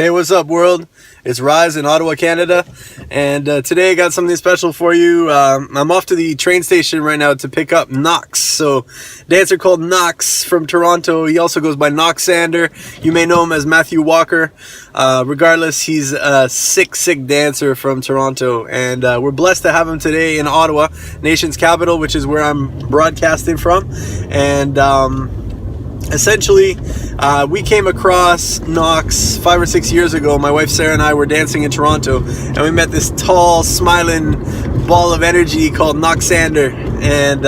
Hey, what's up, world? It's Rise in Ottawa, Canada, and today I got something special for you. I'm off to the train station right now to pick up Knox. So, dancer called Knox from Toronto. He also goes by Knoxander. You may know him as Matthieu Walker. Regardless, he's a sick dancer from Toronto, and we're blessed to have him today in Ottawa, nation's capital, which is where I'm broadcasting from. And essentially, we came across Knox 5 or 6 years ago. My wife Sarah and I were dancing in Toronto, and we met this tall, smiling ball of energy called Knoxander, and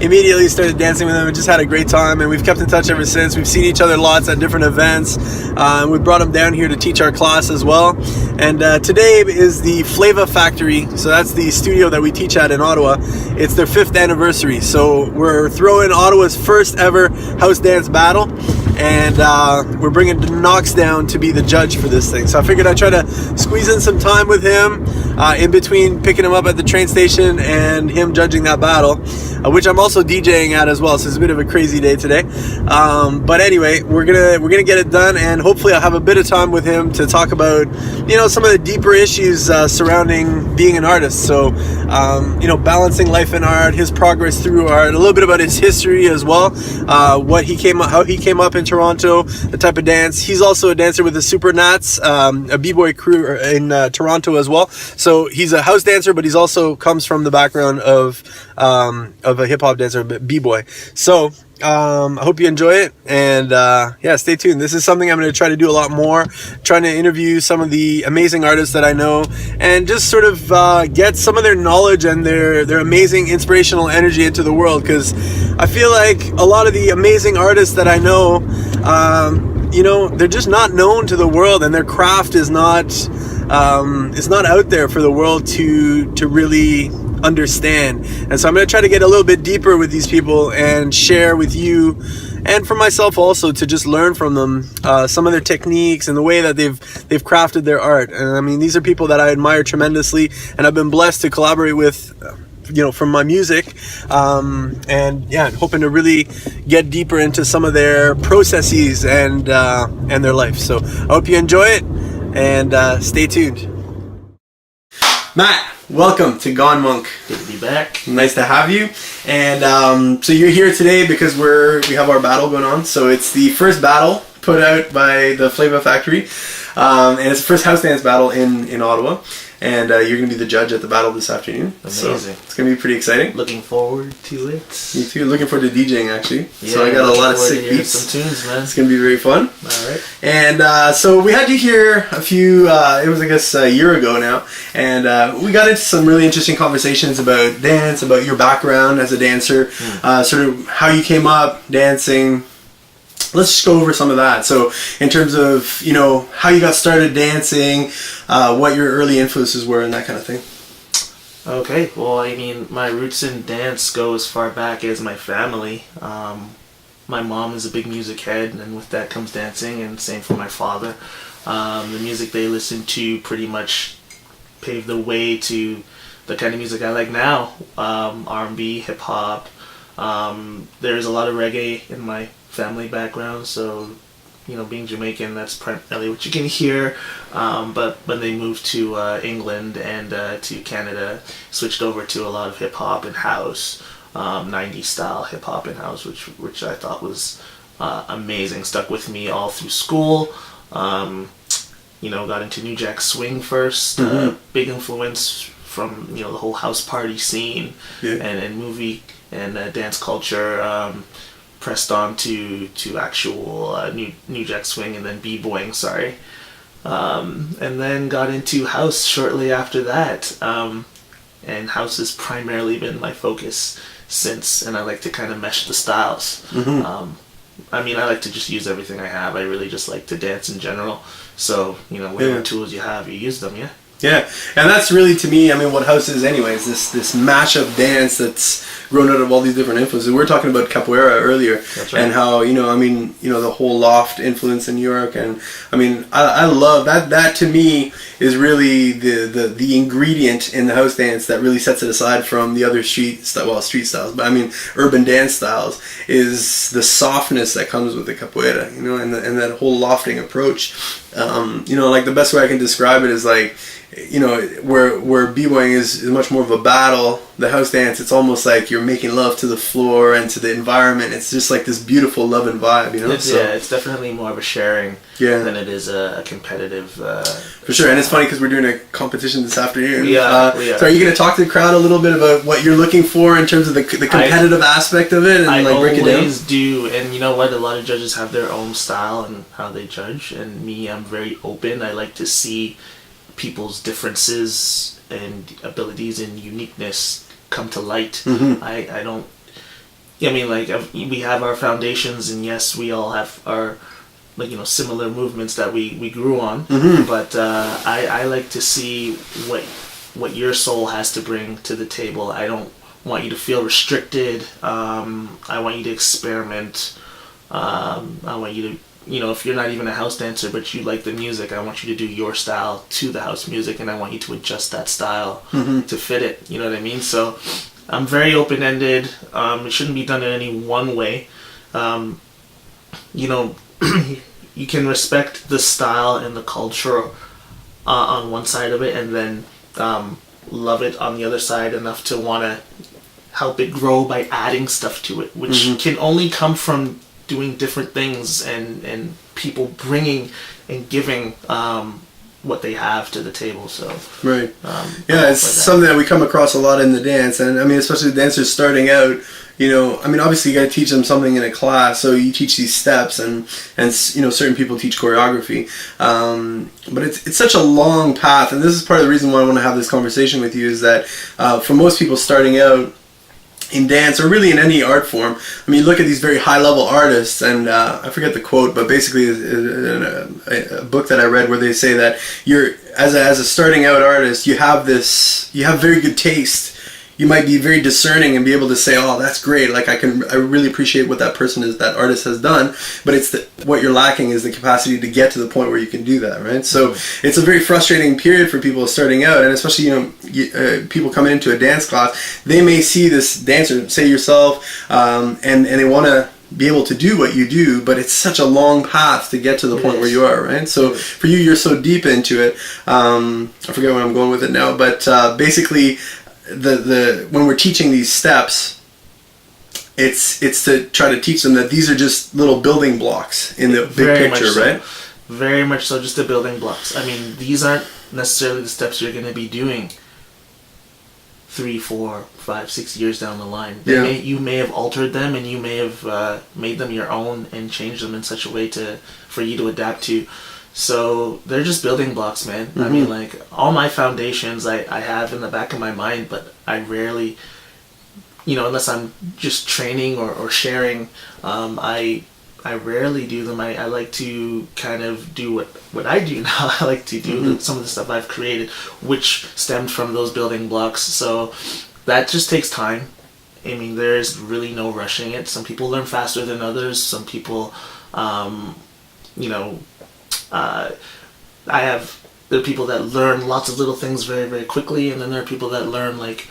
immediately started dancing with him and just had a great time, and we've kept in touch ever since. We've seen each other lots at different events, and we brought him down here to teach our class as well. And today is the Flavor Factory, so that's the studio that we teach at in Ottawa. It's their 5th anniversary, so we're throwing Ottawa's first ever house dance battle, and we're bringing Knox down to be the judge for this thing. So I figured I'd try to squeeze in some time with him in between picking him up at the train station and him judging that battle, which I'm also DJing at as well. So it's a bit of a crazy day today. But anyway, we're gonna get it done, and hopefully I'll have a bit of time with him to talk about, some of the deeper issues surrounding being an artist. So balancing life and art, his progress through art, a little bit about his history as well, how he came up in Toronto, the type of dance. He's also a dancer with the Super Nats, a b-boy crew in Toronto as well. So he's a house dancer, but he's also comes from the background of a hip-hop dancer, b-boy. So I hope you enjoy it, and stay tuned. This is something I'm going to try to do a lot more, trying to interview some of the amazing artists that I know, and just sort of get some of their knowledge and their amazing inspirational energy into the world, because I feel like a lot of the amazing artists that I know, they're just not known to the world, and their craft is not out there for the world to really understand. And so I'm going to try to get a little bit deeper with these people and share with you, and for myself also, to just learn from them some of their techniques and the way that they've crafted their art. And I mean, these are people that I admire tremendously, and I've been blessed to collaborate with from my music, hoping to really get deeper into some of their processes and their life. So I hope you enjoy it, and stay tuned. Matt, welcome to Gone Monk. Good to be back. Nice to have you. And so you're here today because we have our battle going on. So it's the first battle put out by the Flavor Factory, and it's the first house dance battle in Ottawa. And you're going to be the judge at the battle this afternoon. Amazing. So it's going to be pretty exciting. Looking forward to it. Me too. Looking forward to DJing, actually. Yeah, so I got a lot of sick beats. Some tunes, man. It's going to be very fun. All right. And so we had you here a few, it was I guess a year ago now. And we got into some really interesting conversations about dance, about your background as a dancer, sort of how you came up dancing. Let's just go over some of that. So in terms of, how you got started dancing, what your early influences were, and that kind of thing. Okay, well, I mean, my roots in dance go as far back as my family. My mom is a big music head, and with that comes dancing, and same for my father. The music they listened to pretty much paved the way to the kind of music I like now. R&B, hip-hop. There's a lot of reggae in my family background, so being Jamaican, that's primarily what you can hear. But when they moved to England and to Canada, switched over to a lot of hip hop and house, 90s style hip hop and house, which I thought was amazing. Stuck with me all through school. Got into New Jack Swing first. Big influence from the whole house party scene, and movie and dance culture. Pressed on to actual New Jack Swing, and then b-boying, and then got into house shortly after that, and house has primarily been my focus since, and I like to kind of mesh the styles. I like to just use everything I have. I really just like to dance in general, so whatever tools you have, you use them. Yeah, and that's really, to me, what house is anyways, this mashup dance that's grown out of all these different influences. We were talking about capoeira earlier. That's right. And how, the whole loft influence in New York, and I love that. That to me is really the ingredient in the house dance that really sets it aside from the other street styles, but urban dance styles, is the softness that comes with the capoeira, and that whole lofting approach. you know, like the best way I can describe it is like, you know, where b-boying is much more of a battle, the house dance, it's almost like you're making love to the floor and to the environment. It's just like this beautiful love and vibe, you know? It's definitely more of a sharing than it is a competitive. For sure, and it's funny because we're doing a competition this afternoon. Yeah. So are you going to talk to the crowd a little bit about what you're looking for in terms of the competitive aspect of it, and I like break it down? I always do, and you know what? A lot of judges have their own style and how they judge, and me, I'm very open. I like to see people's differences and abilities and uniqueness come to light. I don't. I mean, like we have our foundations, and yes, we all have our, like, you know, similar movements that we grew on. But I like to see what your soul has to bring to the table. I don't want you to feel restricted. I want you to experiment. I want you to, you know, if you're not even a house dancer but you like the music, I want you to do your style to the house music, and I want you to adjust that style to fit it. You know what I mean? So I'm very open-ended. It shouldn't be done in any one way. You know, you can respect the style and the culture on one side of it, and then love it on the other side enough to want to help it grow by adding stuff to it, which can only come from doing different things and people bringing and giving what they have to the table. So right, it's something that we come across a lot in the dance, and I mean, especially the dancers starting out. You know, I mean, obviously you got to teach them something in a class, so you teach these steps, and you know, certain people teach choreography, but it's such a long path, and this is part of the reason why I want to have this conversation with you, is that for most people starting out in dance, or really in any art form, I mean, look at these very high-level artists, and I forget the quote, but basically a book that I read where they say that you're, as a starting out artist, you have very good taste. You might be very discerning and be able to say, oh, that's great, like I really appreciate what that artist has done, but it's what you're lacking is the capacity to get to the point where you can do that, right? So it's a very frustrating period for people starting out, and especially, you know, people coming into a dance class, they may see this dancer, say yourself, and they want to be able to do what you do, but it's such a long path to get to the point where you are, right? So for you, you're so deep into it. I forget where I'm going with it now, but basically, when we're teaching these steps, it's to try to teach them that these are just little building blocks in the big picture, right? Very much so, just the building blocks. I mean, these aren't necessarily the steps you're going to be doing 3, 4, 5, 6 years down the line. You may have altered them, and you may have made them your own and changed them in such a way for you to adapt to. So they're just building blocks, man. I mean, like, all my foundations I have in the back of my mind, but I rarely, you know, unless I'm just training or sharing, I rarely do them. I like to kind of do what I do now. I like to do some of the stuff I've created, which stemmed from those building blocks. So that just takes time. I mean, there's really no rushing it. Some people learn faster than others. Some people, you know, there are people that learn lots of little things very, very quickly, and then there are people that learn like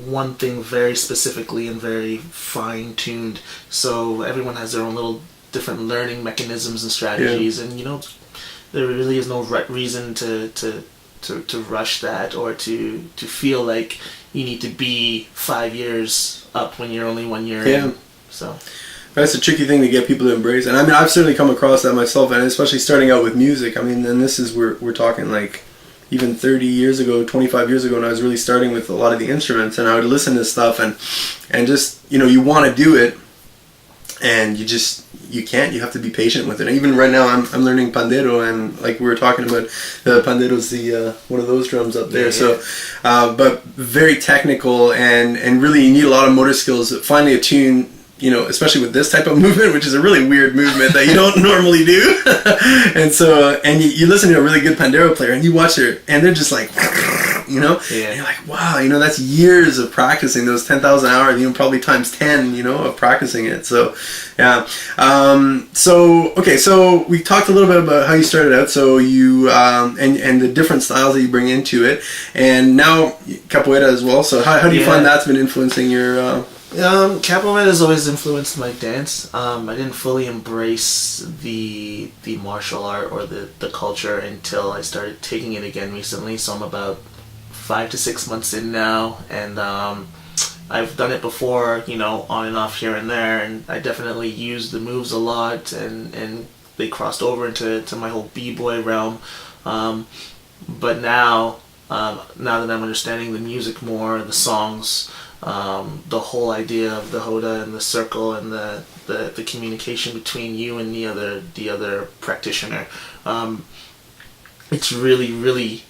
one thing very specifically and very fine-tuned. So everyone has their own little different learning mechanisms and strategies, and you know, there really is no reason to rush that, or to feel like you need to be 5 years up when you're only 1 year in. So that's a tricky thing to get people to embrace, and I mean, I've certainly come across that myself, and especially starting out with music. I mean, and this is we're talking like even 30 years ago, 25 years ago, when I was really starting with a lot of the instruments, and I would listen to stuff, and just, you know, you want to do it, and you can't. You have to be patient with it. And even right now, I'm learning pandero, and like we were talking about, the pandero's the one of those drums up there. So, but very technical, and really you need a lot of motor skills. Finally, a tune, you know, especially with this type of movement, which is a really weird movement that you don't normally do. And so, and you listen to a really good pandero player, and you watch her, and they're just like, you know, and you're like, wow, you know, that's years of practicing, those 10,000 hours, you know, probably times 10, you know, of practicing it. So, yeah. So we talked a little bit about how you started out. So you, and the different styles that you bring into it, and now capoeira as well. So how do you find that's been influencing your Capoeira has always influenced my dance. I didn't fully embrace the martial art or the culture until I started taking it again recently. So I'm about 5 to 6 months in now, and I've done it before, on and off here and there, and I definitely used the moves a lot, and they crossed over into my whole b-boy realm. But now that I'm understanding the music more, the songs, the whole idea of the Hoda and the circle and the communication between you and the other practitioner, it's really, really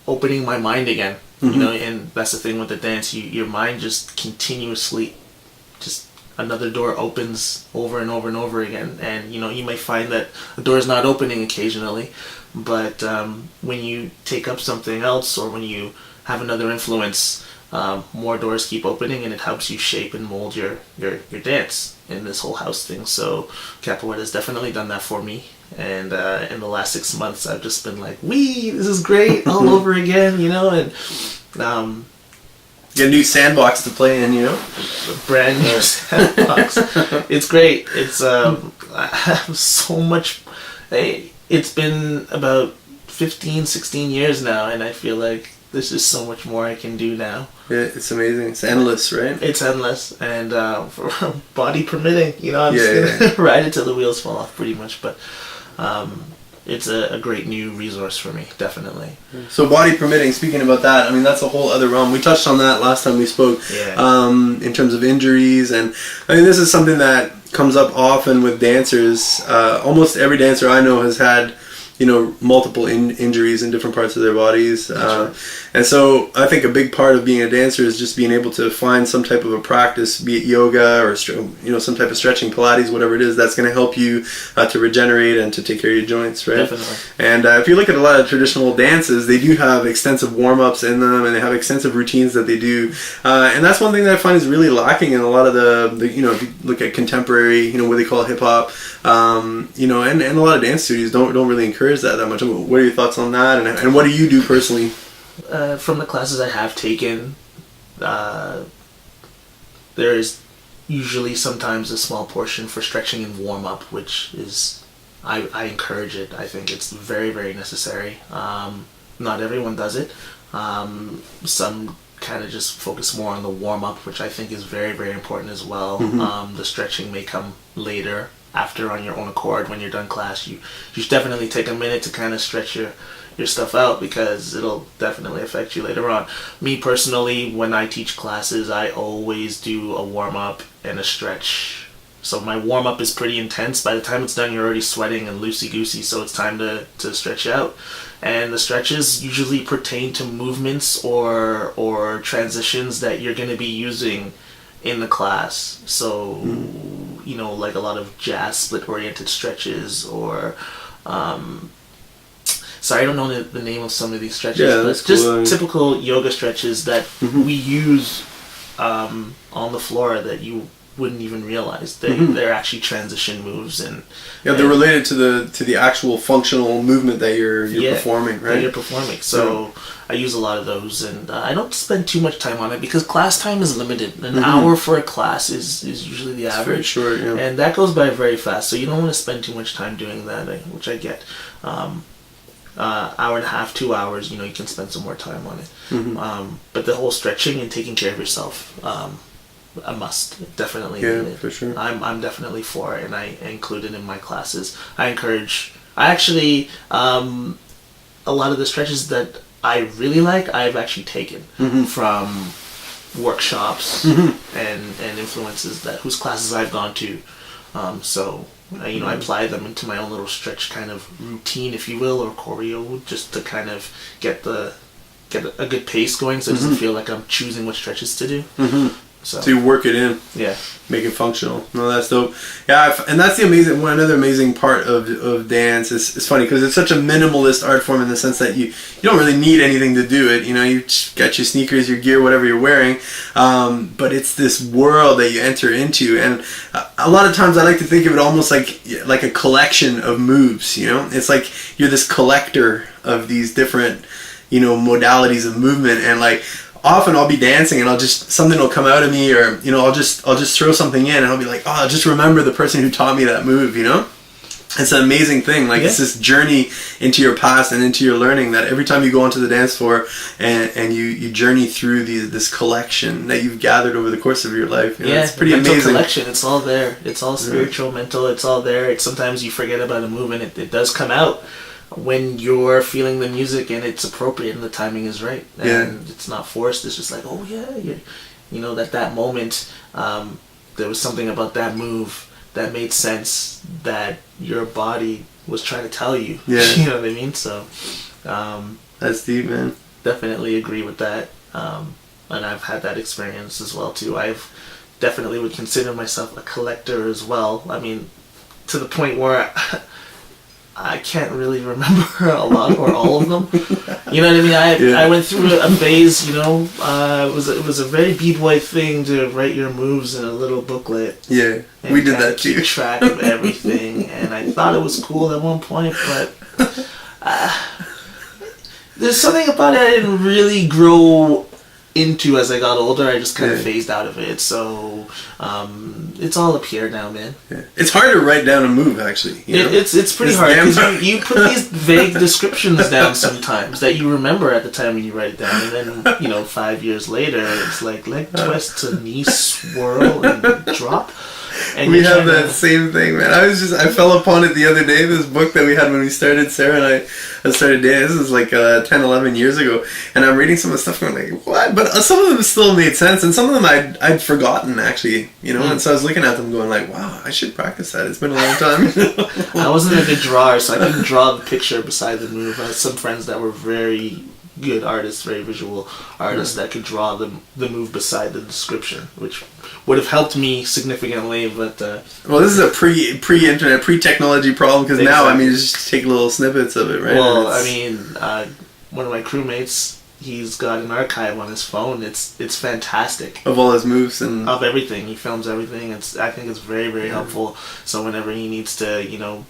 opening my mind again. And that's the thing with the dance. Your mind just continuously, just another door opens over and over and over again. And you might find that the door is not opening occasionally, but when you take up something else or when you have another influence, more doors keep opening, and it helps you shape and mold your dance in this whole house thing. So capoeira has definitely done that for me. And in the last 6 months, I've just been like, "Wee, this is great!" all over again, and get a new sandbox to play in, brand new sandbox. It's great. It's I have so much. It's been about 15, 16 years now, and I feel like there's just so much more I can do now. Yeah, it's amazing. It's endless, right? It's endless, and for body permitting, I'm just gonna ride it till the wheels fall off, pretty much. But it's a great new resource for me, definitely. So body permitting, speaking about that, that's a whole other realm. We touched on that last time we spoke, in terms of injuries, and this is something that comes up often with dancers. Almost every dancer I know has had multiple injuries in different parts of their bodies. Right. And so I think a big part of being a dancer is just being able to find some type of a practice, be it yoga or some type of stretching, Pilates, whatever it is, that's going to help you to regenerate and to take care of your joints, right? Definitely. And if you look at a lot of traditional dances, they do have extensive warm-ups in them, and they have extensive routines that they do. And that's one thing that I find is really lacking in a lot of the if you look at contemporary, what they call hip-hop, and a lot of dance studios don't really encourage that much. What are your thoughts on that, and what do you do personally? From the classes I have taken, there is usually sometimes a small portion for stretching and warm-up, which is, I encourage it. I think it's very, very necessary. Not everyone does it. Some kind of just focus more on the warm-up, which I think is very, very important as well. The stretching may come later, after, on your own accord. When you're done class, you should definitely take a minute to kind of stretch your stuff out, because it'll definitely affect you later on. Me personally, when I teach classes, I always do a warm-up and a stretch. So my warm-up is pretty intense. By the time it's done, you're already sweating and loosey-goosey, so it's time to stretch out. And the stretches usually pertain to movements or transitions that you're going to be using in the class. So like a lot of jazz split-oriented stretches, or sorry, I don't know the name of some of these stretches, but it's just typical yoga stretches that we use on the floor that you wouldn't even realize they're actually transition moves, and they're related to the actual functional movement that you're performing, right? That you're performing. So I use a lot of those, and I don't spend too much time on it because class time is limited. An hour for a class is usually the average. It's very short, and that goes by very fast. So you don't want to spend too much time doing that, which I get. Hour and a half, 2 hours, you can spend some more time on it. But the whole stretching and taking care of yourself, a must. Definitely need it. For sure. I'm definitely for it, and I include it in my classes. I actually, a lot of the stretches that I really like, I've actually taken from workshops and influences whose classes I've gone to. So I apply them into my own little stretch kind of routine, if you will, or choreo, just to kind of get a good pace going, so it doesn't feel like I'm choosing what stretches to do. So you work it in, make it functional. No, that's dope. And that's another amazing part of dance. It's funny because it's such a minimalist art form in the sense that you don't really need anything to do it. You just got your sneakers, your gear, whatever you're wearing. But it's this world that you enter into, and a lot of times I like to think of it almost like a collection of moves. It's like you're this collector of these different modalities of movement, and often I'll be dancing and something will come out of me, or I'll just throw something in and I'll be like, oh, just remember the person who taught me that move. It's an amazing thing. Like, it's this journey into your past and into your learning, that every time you go onto the dance floor and you journey through this collection that you've gathered over the course of your life. It's pretty amazing. Collection. It's all there. It's all spiritual, mental. It's all there. Sometimes you forget about a move, and it does come out when you're feeling the music and it's appropriate and the timing is right. And it's not forced. It's just like, oh yeah, that moment, there was something about that move that made sense, that your body was trying to tell you. Yeah. You know what I mean? So that's deep, man. Definitely agree with that. And I've had that experience as well too. I've definitely would consider myself a collector as well. I mean, to the point where I can't really remember a lot or all of them. You know what I mean? I went through a phase, it was a very b-boy thing to write your moves in a little booklet. Yeah, we did that too. Keep track of everything, and I thought it was cool at one point, but there's something about it I didn't really grow into as I got older. I just kind of phased out of it. So it's all up here now, man. Yeah. It's hard to write down a move, actually. It's pretty hard, because you put these vague descriptions down sometimes that you remember at the time when you write it down, and then 5 years later it's like leg twist to knee swirl and drop. And we have that same thing, man. I fell upon it the other day, this book that we had when we started, Sarah and I started dating. This is like 10, 11 years ago. And I'm reading some of the stuff going like, what? But some of them still made sense, and some of them I'd forgotten, actually, And so I was looking at them going like, wow, I should practice that. It's been a long time. I wasn't a good drawer, so I couldn't draw the picture beside the move. I had some friends that were very good artists, very visual artists, that could draw the move beside the description, which would have helped me significantly. But well, this is a pre-internet, pre-technology problem, because now, I mean, just take little snippets of it, right? Well, I mean, one of my crewmates, he's got an archive on his phone. It's fantastic, of all his moves and of everything. He films everything. I think it's very, very helpful. So whenever he needs to,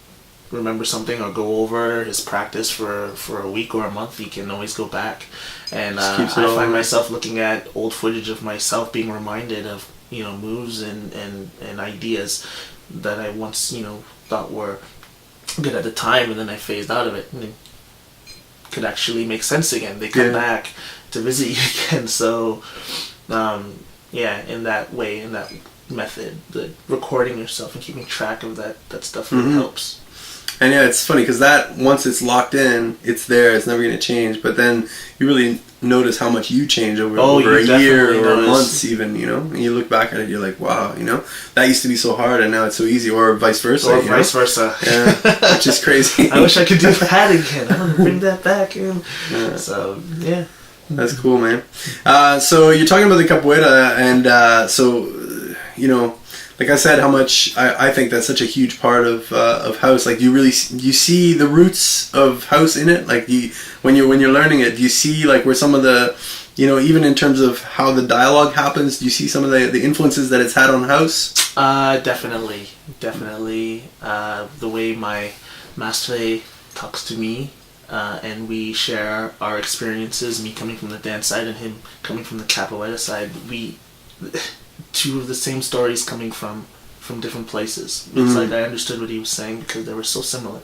remember something or go over his practice for a week or a month, he can always go back. And I find myself looking at old footage of myself, being reminded of moves and ideas that I once thought were good at the time, and then I phased out of it, and it could actually make sense again. They come back to visit you again. So in that way, in that method, the recording yourself and keeping track of that stuff really helps. And it's funny, because that, once it's locked in, it's there, it's never going to change. But then you really notice how much you change over a year or months even, And you look back at it, you're like, wow, that used to be so hard and now it's so easy, or vice versa. Or vice versa. Yeah, which is crazy. I wish I could do that again. I want to bring that back in. Yeah. So, yeah. That's cool, man. So you're talking about the capoeira, and like I said, how much I think that's such a huge part of house. Like, you see the roots of house in it. Like, when you're learning it, do you see like where some of the, even in terms of how the dialogue happens, do you see some of the influences that it's had on house? Definitely. The way my master talks to me, and we share our experiences. Me coming from the dance side and him coming from the capoeira side, two of the same stories coming from different places. It's like I understood what he was saying because they were so similar.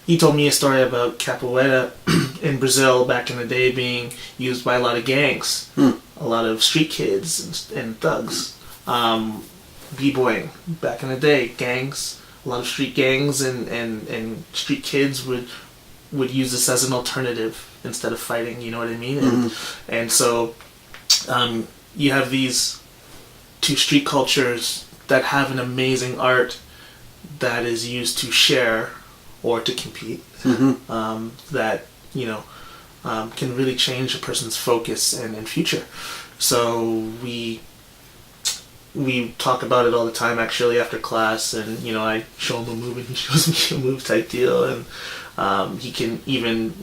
He told me a story about capoeira in Brazil back in the day being used by a lot of gangs, a lot of street kids and thugs. B-boying back in the day, gangs, a lot of street gangs and street kids would use this as an alternative instead of fighting. You know what I mean? And so you have these two street cultures that have an amazing art that is used to share or to compete, that can really change a person's focus and future. So we talk about it all the time, actually, after class, and I show him a move and he shows me a move type deal, and he can even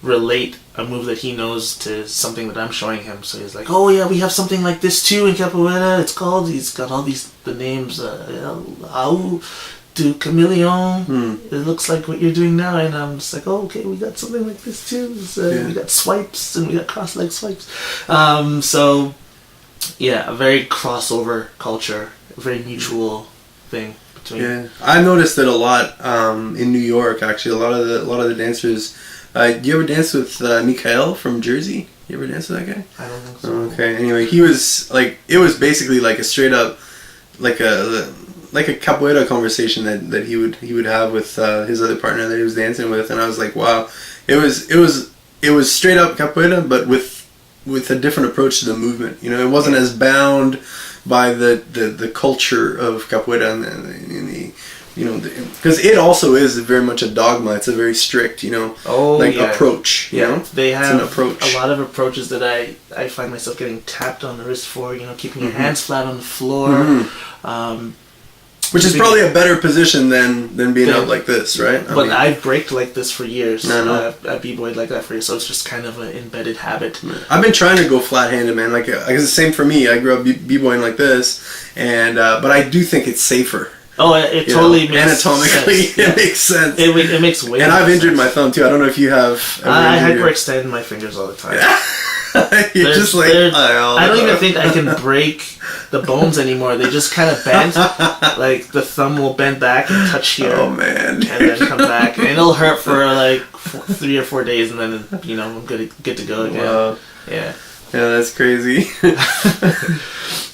relate a move that he knows to something that I'm showing him. So he's like, oh yeah, we have something like this too in capoeira. It's called, he's got all the names, Au, do chameleon. It looks like what you're doing now, and I'm just like, oh, okay, we got something like this too. So we got swipes and we got cross-leg swipes. So yeah, a very crossover culture, a very mutual thing between. Yeah, I noticed it a lot in New York. Actually, a lot of the dancers. Do you ever dance with Mikhail from Jersey? You ever dance with that guy? I don't think so. Okay. Anyway, he was like, it was basically like a straight up, like a capoeira conversation that he would have with his other partner that he was dancing with, and I was like, wow, it was straight up capoeira, but with a different approach to the movement. You know, it wasn't as bound by the culture of capoeira and the you know, because it also is very much a dogma. It's a very strict, you know, approach. You know? They have it's an approach. A lot of approaches that I find myself getting tapped on the wrist for. You know, keeping your hands flat on the floor. Which is probably a better position than being out like this, right? But I've braked like this for years. No. I've b-boyed like that for years, so it's just kind of an embedded habit. I've been trying to go flat-handed, man. Like it's the same for me. I grew up b-boying like this, and but I do think it's safer. Oh, it totally makes anatomically sense. It makes sense. It makes way. And I've injured my thumb too. I don't know if you have. I hyperextend my fingers all the time. You're just like, I don't even think I can break the bones anymore. They just kind of bend. Like the thumb will bend back and touch here. Oh man! And then come back, and it'll hurt for like 3 or 4 days, and then I'm good to go again. Wow. Yeah, that's crazy.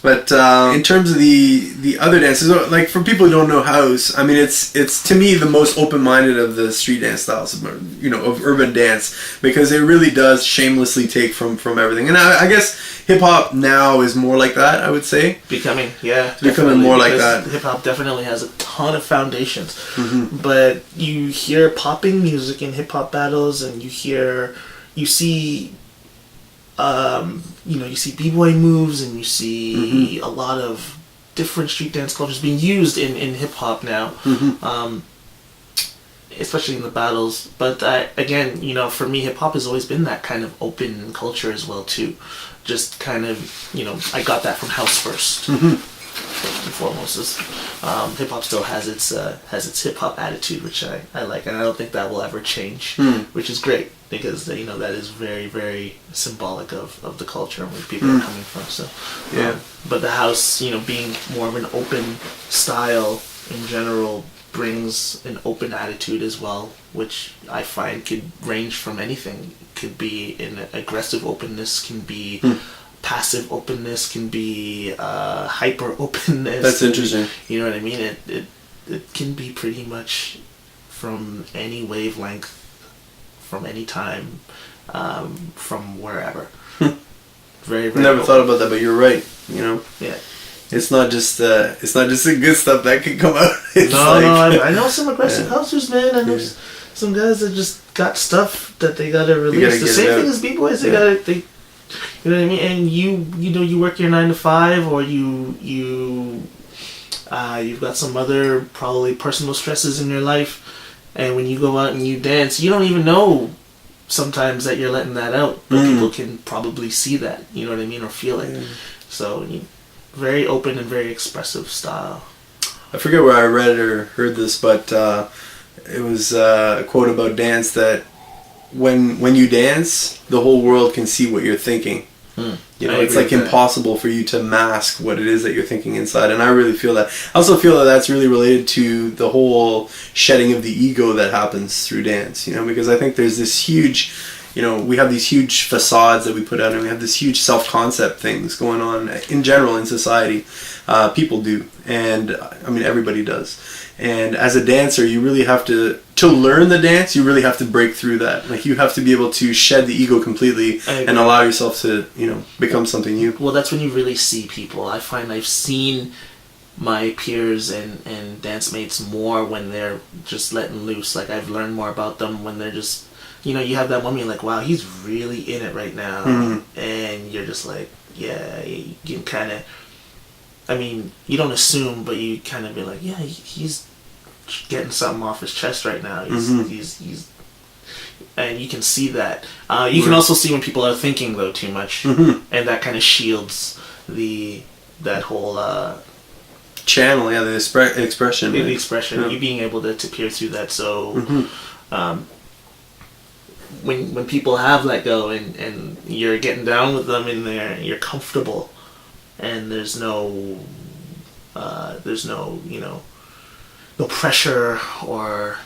But in terms of the other dances, like for people who don't know house, I mean it's to me the most open-minded of the street dance styles, of urban dance, because it really does shamelessly take from everything. And I guess hip hop now is more like that. I would say becoming more like that. Hip hop definitely has a ton of foundations, but you hear popping music in hip hop battles, and you see b-boy moves, and you see a lot of different street dance cultures being used in hip hop now, especially in the battles. But again, for me, hip hop has always been that kind of open culture as well too. Just kind of, I got that from house first. First and foremost, hip hop still has its hip hop attitude, which I like, and I don't think that will ever change, which is great, because that is very, very symbolic of the culture and where people are coming from. So but the house, being more of an open style in general, brings an open attitude as well, which I find could range from anything. Could be an aggressive openness, can be passive openness, can be hyper openness. That's interesting. You know what I mean? It can be pretty much from any wavelength, from any time, from wherever. Very, very. Never thought about that, but you're right. Yeah. It's not just the good stuff that can come out. I know some aggressive housers, man. I know some guys that just got stuff that they gotta release. The same thing as b-boys. They gotta. You know what I mean? And you work your 9 to 5, or you've got some other probably personal stresses in your life, and when you go out and you dance, you don't even know sometimes that you're letting that out, but people can probably see that. You know what I mean, or feel it. So very open and very expressive style. I forget where I read or heard this, but it was a quote about dance that when you dance, the whole world can see what you're thinking. It's like impossible for you to mask what it is that you're thinking inside, and I really feel that. I also feel that that's really related to the whole shedding of the ego that happens through dance, because I think there's this huge, we have these huge facades that we put out, and we have this huge self-concept things going on in general in society. People do, and I mean everybody does. And as a dancer, you really have to learn the dance, you really have to break through that. Like, you have to be able to shed the ego completely and allow yourself to, become something new. Well, that's when you really see people. I find I've seen my peers and dance mates more when they're just letting loose. Like, I've learned more about them when they're just, you have that moment, you're like, wow, he's really in it right now. And you're just like, yeah, you can kind of, I mean, you don't assume, but you kind of be like, yeah, he's getting something off his chest right now. He's and you can see that. You can also see when people are thinking though too much, and that kind of shields that whole channel, yeah, the expression. The right? expression, Yeah. you being able to peer through that. So when people have let go and you're getting down with them in there, you're comfortable, and there's no no pressure, or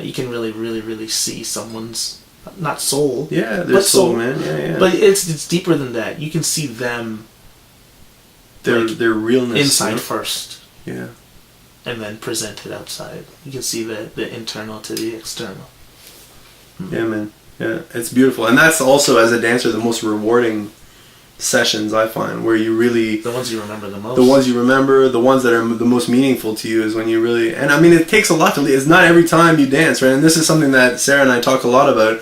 you can really see someone's not soul, Yeah, their but soul, man. Yeah. but it's deeper than that. You can see them, their realness inside first, Yeah. and then present it outside. You can see the internal to the external. Yeah, man. Yeah, it's beautiful, and that's also, as a dancer, the most rewarding sessions I find, where you really, The ones you remember the most. the ones you remember, the ones that are the most meaningful to you, is when you really, and I mean, it takes a lot to, it's not every time you dance, right? And this is something that Sarah and I talk a lot about,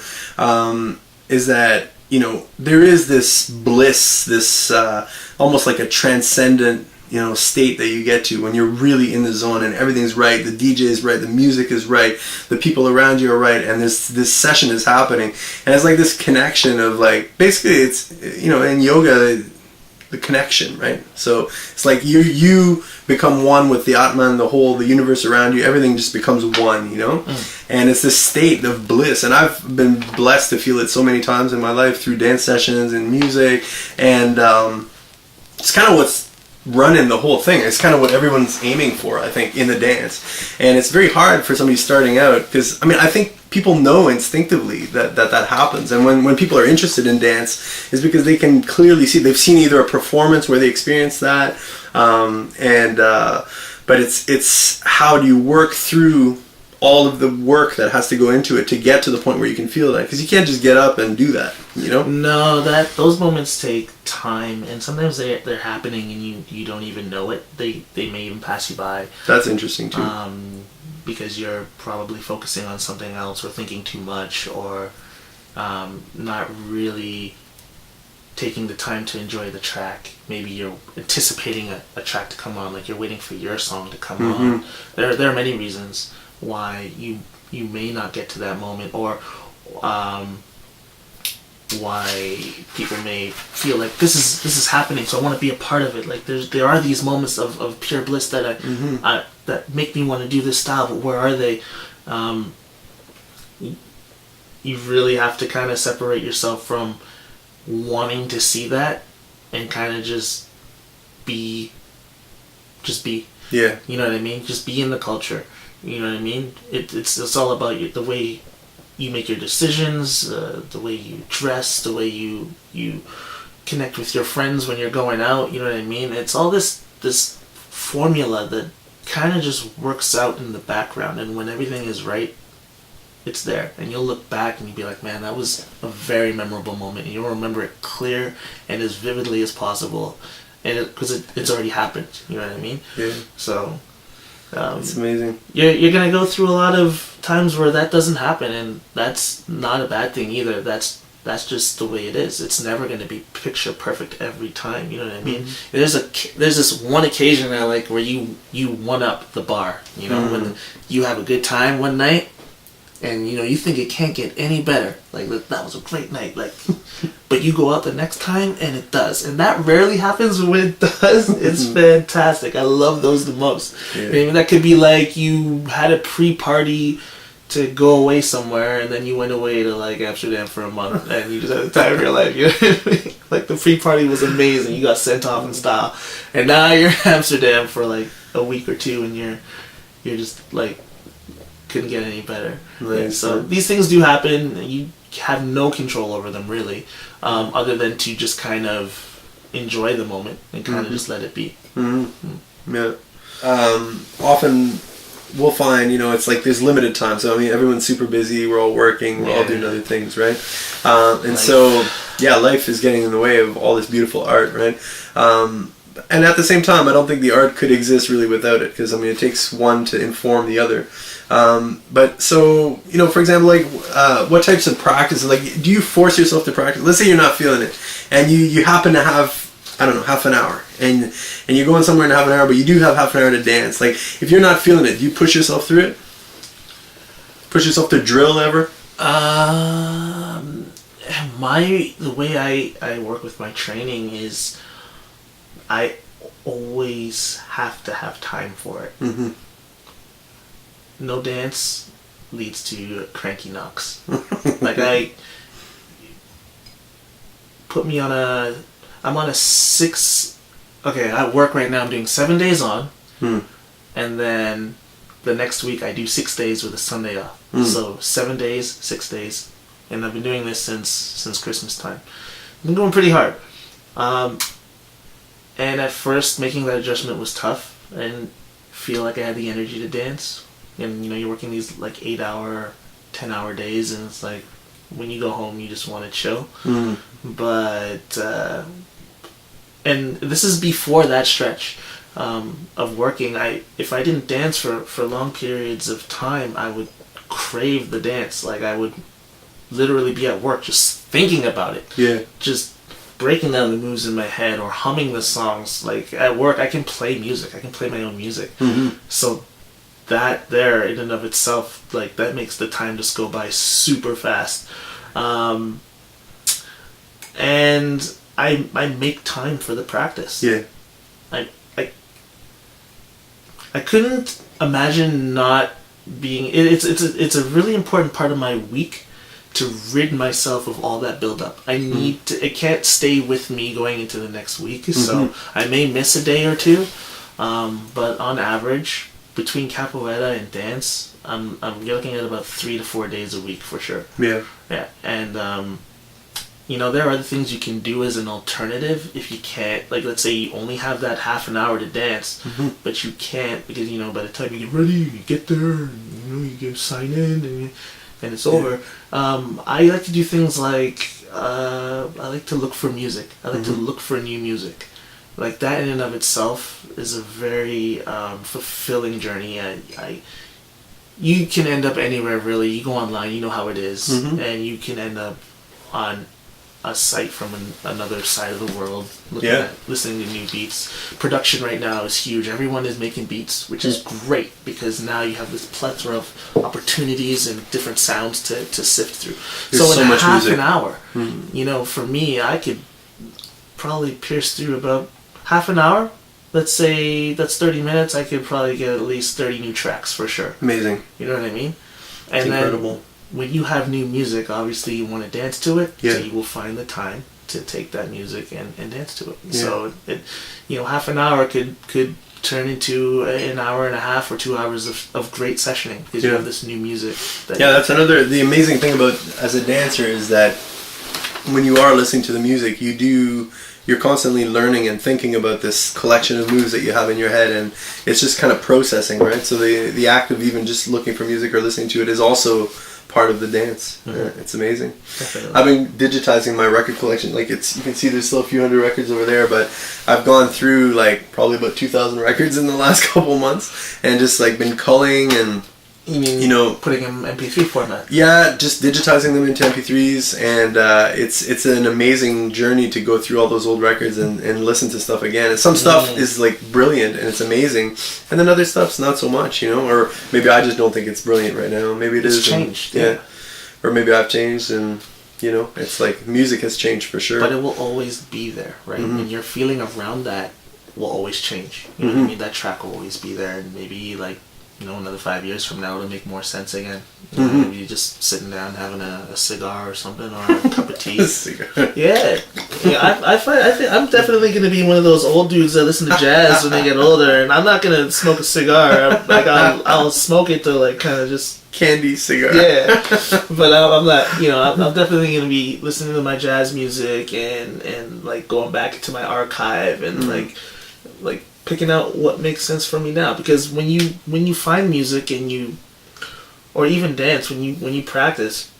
is that, you know, there is this bliss, this almost like a transcendent, you know, state that you get to when you're really in the zone and everything's right, the DJ is right, the music is right, the people around you are right, and this session is happening, and it's like this connection of, like, basically it's, you know, in yoga, the connection, right? So it's like you become one with the Atman, the whole, the universe around you, everything just becomes one, you know? And it's this state of bliss, and I've been blessed to feel it so many times in my life through dance sessions and music, and it's kind of what's running the whole thing. It's kind of what everyone's aiming for, I think, in the dance. And it's very hard for somebody starting out, because, I mean, I think people know instinctively that happens. And when people are interested in dance, is because they can clearly see, they've seen either a performance where they experience that, but it's how do you work through all of the work that has to go into it to get to the point where you can feel that, because you can't just get up and do that, you know? No, those moments take time, and sometimes they're happening and you don't even know it. They may even pass you by. That's interesting too. Because you're probably focusing on something else, or thinking too much, or not really taking the time to enjoy the track. Maybe you're anticipating a track to come on, like you're waiting for your song to come on. There are many reasons why you may not get to that moment, or why people may feel like this is happening, so I want to be a part of it. Like there are these moments of pure bliss that that make me want to do this style, but where are they? You really have to kind of separate yourself from wanting to see that, and kind of just be. Yeah. You know what I mean? Just be in the culture. You know what I mean? It's all about the way you make your decisions, the way you dress, the way you connect with your friends when you're going out. You know what I mean? It's all this formula that kind of just works out in the background, and when everything is right, it's there, and you'll look back and you'll be like, man, that was a very memorable moment, and you'll remember it clear and as vividly as possible, and because it's already happened. You know what I mean? Yeah. So. It's amazing. You're gonna go through a lot of times where that doesn't happen, and that's not a bad thing either. That's just the way it is. It's never gonna be picture perfect every time. You know what I mean? There's this one occasion I like where you one up the bar. You know, when you have a good time one night, and you know you think it can't get any better. Like, that was a great night. Like, but you go out the next time and it does, and that rarely happens. When it does, it's fantastic. I love those the most. Yeah. Maybe that could be like you had a pre-party to go away somewhere, and then you went away to like Amsterdam for a month, and you just had the time of your life. You know what I mean? Like, the pre-party was amazing. You got sent off in style, and now you're in Amsterdam for like a week or two, and you're just like, couldn't get any better. Nice. So these things do happen. You have no control over them, really, other than to just kind of enjoy the moment and kind of just let it be. Yeah. Often we'll find, you know, it's like there's limited time. So, I mean, everyone's super busy. We're all working. We're all doing other things, right? And so, yeah, life is getting in the way of all this beautiful art, right? And at the same time, I don't think the art could exist really without it, because, I mean, it takes one to inform the other. But so, you know, for example, like, what types of practices, like, do you force yourself to practice? Let's say you're not feeling it, and you happen to have, I don't know, half an hour, and you're going somewhere in half an hour, but you do have half an hour to dance. Like, if you're not feeling it, do you push yourself through it? Push yourself to drill ever? The way I work with my training is, I always have to have time for it. Mm-hmm. No dance leads to cranky knocks. I'm on a 6. Okay, at work right now I'm doing 7 days on, and then the next week I do 6 days with a Sunday off. So 7 days, 6 days, and I've been doing this since Christmas time. I've been going pretty hard. And at first, making that adjustment was tough. I didn't feel like I had the energy to dance. And, you're working these, 8-hour, 10-hour days, and it's like, when you go home, you just want to chill. But, and this is before that stretch of working. If I didn't dance for long periods of time, I would crave the dance. I would literally be at work just thinking about it. Yeah. Just breaking down the moves in my head or humming the songs. At work, I can play music. I can play my own music. So that there in and of itself, that makes the time just go by super fast. And I make time for the practice. Yeah. I couldn't imagine not being. It's a really important part of my week to rid myself of all that buildup. I need to. It can't stay with me going into the next week. So I may miss a day or two, but on average, between capoeira and dance, I'm looking at about 3 to 4 days a week for sure. Yeah. Yeah, and there are other things you can do as an alternative if you can't. Let's say you only have that half an hour to dance, but you can't because by the time you get ready, you get there, and, you get sign in, and it's over. I like to do things like I like to look for music. I like to look for new music. That in and of itself is a very fulfilling journey. You can end up anywhere really. You go online, you know how it is, and you can end up on a site from another side of the world, listening to new beats. Production right now is huge. Everyone is making beats, which is great because now you have this plethora of opportunities and different sounds to sift through. There's so in much half music. An hour, for me, I could probably pierce through about half an hour. Let's say that's 30 minutes. I could probably get at least 30 new tracks for sure. Amazing. You know what I mean? It's and incredible. Then when you have new music, obviously you want to dance to it. Yeah. So you will find the time to take that music and dance to it. Yeah. So half an hour could turn into an hour and a half or 2 hours of great sessioning because you have this new music. That's the amazing thing about as a dancer is that when you are listening to the music, you're constantly learning and thinking about this collection of moves that you have in your head, and it's just kind of processing, right? So the act of even just looking for music or listening to it is also part of the dance. It's amazing. Definitely. I've been digitizing my record collection. You can see there's still a few hundred records over there, but I've gone through probably about 2,000 records in the last couple months, and just been culling and putting in MP3 format. Yeah, just digitizing them into MP3s, and it's an amazing journey to go through all those old records and listen to stuff again. And some stuff is brilliant and it's amazing, and then other stuff's not so much, or maybe I just don't think it's brilliant right now. Maybe it's changed. Yeah, or maybe I've changed, and it's music has changed for sure. But it will always be there, right? And your feeling around that will always change. You know what I mean? That track will always be there, and maybe another 5 years from now it'll make more sense again. Maybe you're just sitting down having a cigar or something, or a cup of tea. A cigar. Yeah. I think I'm definitely gonna be one of those old dudes that listen to jazz when they get older, and I'm not gonna smoke a cigar. I'll smoke it to kind of just candy cigar. Yeah, but I'm not. I'm definitely gonna be listening to my jazz music and going back into my archive and like picking out what makes sense for me now, because when you find music or even dance, when you practice,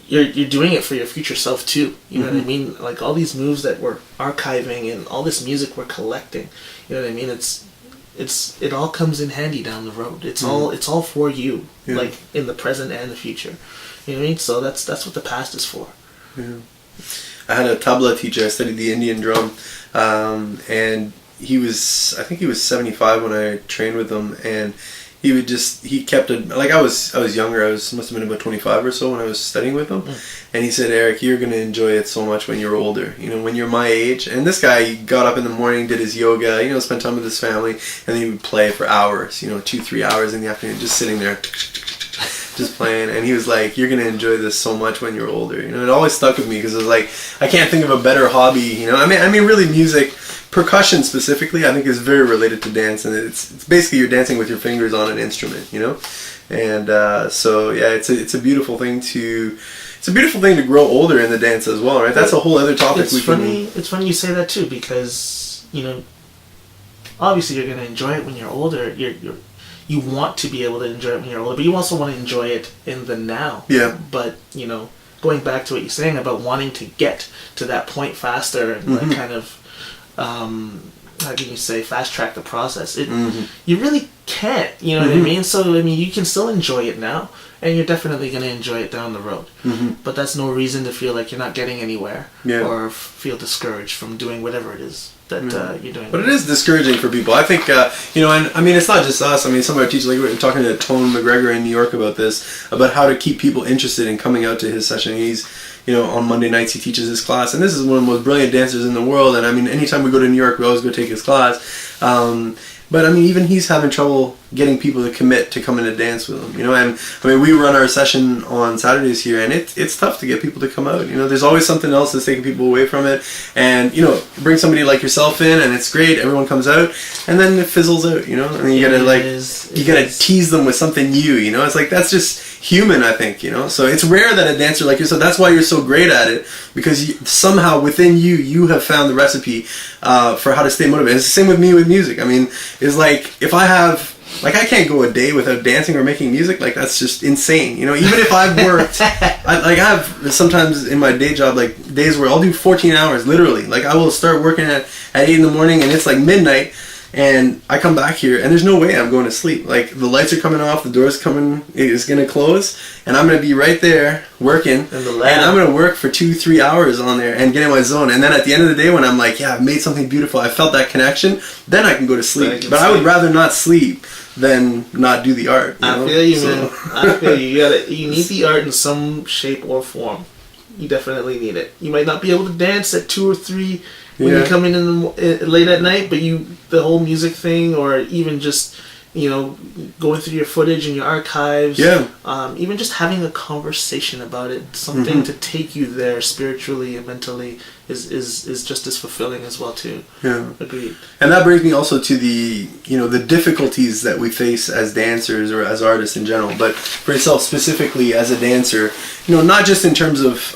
you're doing it for your future self too. You know what I mean? All these moves that we're archiving and all this music we're collecting. You know what I mean? It all comes in handy down the road. It's all for you, in the present and the future. You know what I mean? So that's what the past is for. Yeah. I had a tabla teacher. I studied the Indian drum, and I think he was 75 when I trained with him, and he kept it, like I was younger, must have been about 25 or so when I was studying with him, and he said, Eric, you're going to enjoy it so much when you're older, you know, when you're my age. And this guy got up in the morning, did his yoga, you know, spent time with his family, and then he would play for hours, you know, 2-3 hours in the afternoon, just sitting there just playing. And he was like, you're going to enjoy this so much when you're older, you know. It always stuck with me because it was like, I can't think of a better hobby, you know. I mean really music, percussion specifically, I think is very related to dance, and it's basically you're dancing with your fingers on an instrument, you know. And so yeah, it's a beautiful thing to grow older in the dance as well, right? That's a whole other topic. It's funny you say that too, because you know, obviously you're gonna enjoy it when you're older. You want to be able to enjoy it when you're older, but you also want to enjoy it in the now. Yeah. But you know, going back to what you're saying about wanting to get to that point faster and like kind of how can you say, fast track the process, you really can't, you know what I mean? So I mean, you can still enjoy it now, and you're definitely going to enjoy it down the road, but that's no reason to feel like you're not getting anywhere, or feel discouraged from doing whatever it is that you're doing. But it is discouraging for people, I think. You know, and I mean, it's not just us. I mean, some of our teachers, like we were talking to Tone McGregor in New York about this, about how to keep people interested in coming out to his session. He's, you know, on Monday nights he teaches his class, and this is one of the most brilliant dancers in the world. And I mean, anytime we go to New York, we always go take his class. But I mean, even he's having trouble getting people to commit to coming to dance with him, you know. And I mean, we run our session on Saturdays here, and it's tough to get people to come out. You know, there's always something else that's taking people away from it. And you know, bring somebody like yourself in, and it's great. Everyone comes out, and then it fizzles out. You know, and you gotta tease them with something new. You know, it's like that's just human, I think. You know, so it's rare that a dancer like yourself. That's why you're so great at it, because somehow within you have found the recipe for how to stay motivated. It's the same with me with music. I mean, it's like if I have. Like, I can't go a day without dancing or making music. Like, that's just insane. You know, even if I've worked, I have sometimes in my day job, like, days where I'll do 14 hours, literally. Like, I will start working at 8 in the morning, and it's like midnight, and I come back here, and there's no way I'm going to sleep. Like, the lights are coming off, the door's coming, it's going to close, and I'm going to be right there working, and I'm going to work for 2-3 hours on there and get in my zone. And then at the end of the day, when I'm like, yeah, I've made something beautiful, I felt that connection, then I can go to sleep. But I would rather not sleep than not do the art. I feel you, man. I feel you. You need the art in some shape or form. You definitely need it. You might not be able to dance at 2 or 3 when you come in late at night, but the whole music thing, or even just, you know, going through your footage and your archives, even just having a conversation about it, something to take you there spiritually and mentally is just as fulfilling as well too. Yeah, agreed. And that brings me also to the difficulties that we face as dancers or as artists in general, but for yourself specifically as a dancer, you know, not just in terms of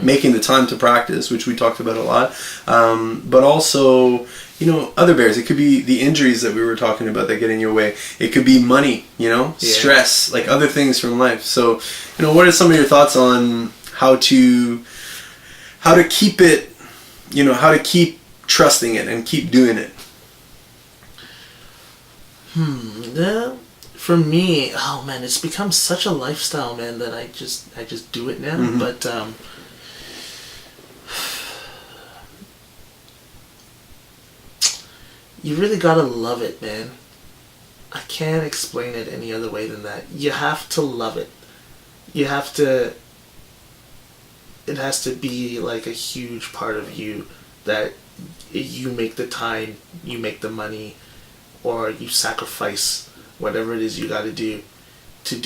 making the time to practice, which we talked about a lot, but also, you know, other barriers. It could be the injuries that we were talking about that get in your way. It could be money, you know, stress, like other things from life. So, you know, what are some of your thoughts on how to keep it, you know, how to keep trusting it and keep doing it? For me, oh man, it's become such a lifestyle, man, that I just do it now. But you really gotta love it, man. I can't explain it any other way than that. You have to love it. You have to. It has to be like a huge part of you, that you make the time, you make the money, or you sacrifice whatever it is you got to do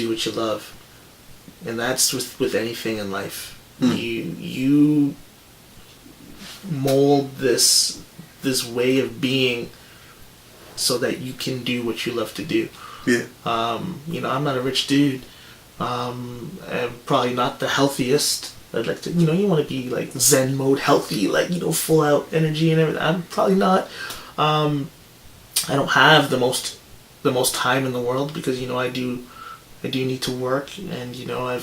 what you love. And that's with anything in life. You mold this way of being so that you can do what you love to do. Yeah. You know, I'm not a rich dude. I'm probably not the healthiest. I'd like to, you know, you want to be like Zen mode healthy, like, you know, full out energy and everything. I'm probably not. I don't have the most time in the world, because, you know, I do need to work, and, you know, I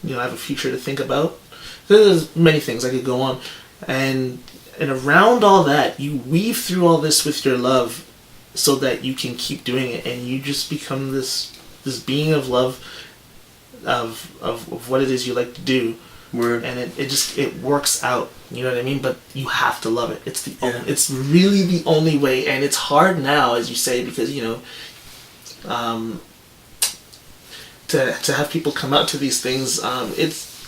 have a future to think about. There's many things I could go on, and around all that, you weave through all this with your love, so that you can keep doing it, and you just become this being of love, of what it is you like to do. Word. And it works out, you know what I mean? But you have to love it. It's really the only way, and it's hard now, as you say, because, you know, to have people come out to these things,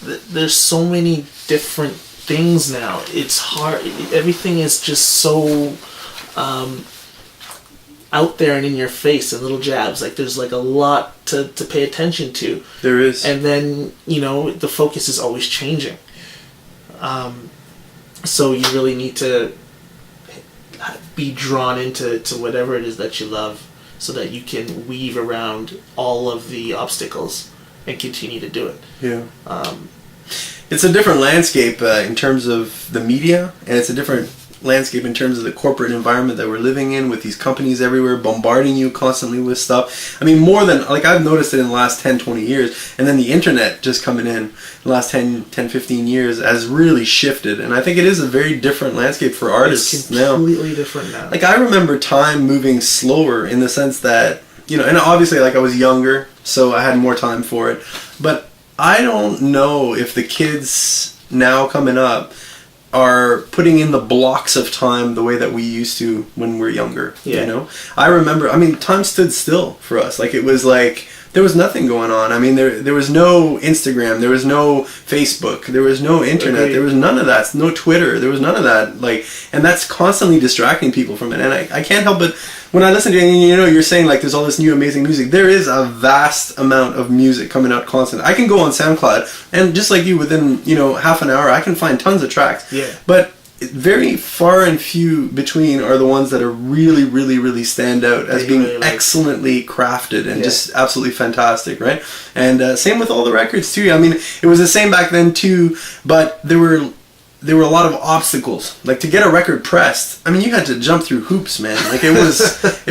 there's so many different things now. It's hard. Everything is just so out there and in your face and little jabs. Like there's like a lot to pay attention to. There is. And then, the focus is always changing. So you really need to be drawn into whatever it is that you love, so that you can weave around all of the obstacles and continue to do it. Yeah. It's a different landscape in terms of the media, and it's a different landscape in terms of the corporate environment that we're living in, with these companies everywhere bombarding you constantly with stuff. I mean, more than, like, I've noticed it in the last 10, 20 years, and then the internet just coming in the last 10, 15 years has really shifted, and I think it is a very different landscape for artists now. It's completely different now. Like, I remember time moving slower in the sense that, and obviously, like, I was younger, so I had more time for it, but I don't know if the kids now coming up are putting in the blocks of time the way that we used to when we were younger. Yeah. I remember, time stood still for us. Like, it was like there was nothing going on. I mean, there was no Instagram, there was no Facebook, there was no internet, there was none of that, no Twitter, there was none of that. Like, and that's constantly distracting people from it. And I can't help but, when I listen to you, you're saying like there's all this new amazing music. There is a vast amount of music coming out constantly. I can go on SoundCloud, and just like you, within half an hour, I can find tons of tracks. Yeah. But very far and few between are the ones that are really, really, really stand out as being really excellently crafted and just absolutely fantastic, right? And same with all the records too. I mean, it was the same back then too, but there were a lot of obstacles. Like, to get a record pressed, I mean, you had to jump through hoops, man. Like, it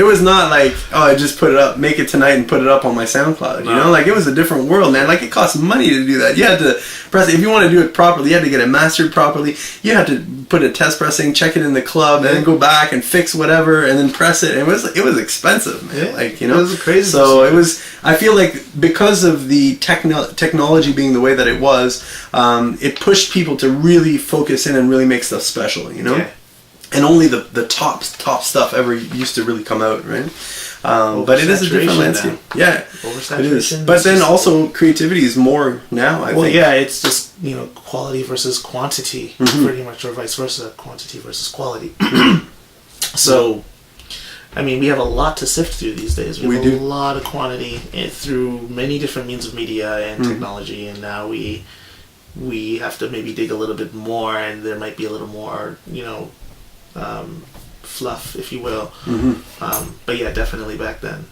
was not like, oh, I just put it up, make it tonight and put it up on my SoundCloud, Like, it was a different world, man. Like, it cost money to do that. You had to press it. If you want to do it properly, you had to get it mastered properly. You had to put a test pressing, check it in the club, and then go back and fix whatever, and then press it. And it was expensive, man. Yeah. Like, It was crazy. So it was, I feel like, because of the technology being the way that it was, it pushed people to really focus in and really make stuff special, Yeah. And only the top stuff ever used to really come out, right? But it is a different landscape. Now. Yeah, it is. But then also creativity is more now, I think. Yeah, it's just, quality versus quantity, pretty much, or vice versa, quantity versus quality. So, I mean, we have a lot to sift through these days. We have a lot of quantity through many different means of media and technology, and now we have to maybe dig a little bit more, and there might be a little more, fluff, if you will. But yeah, definitely back then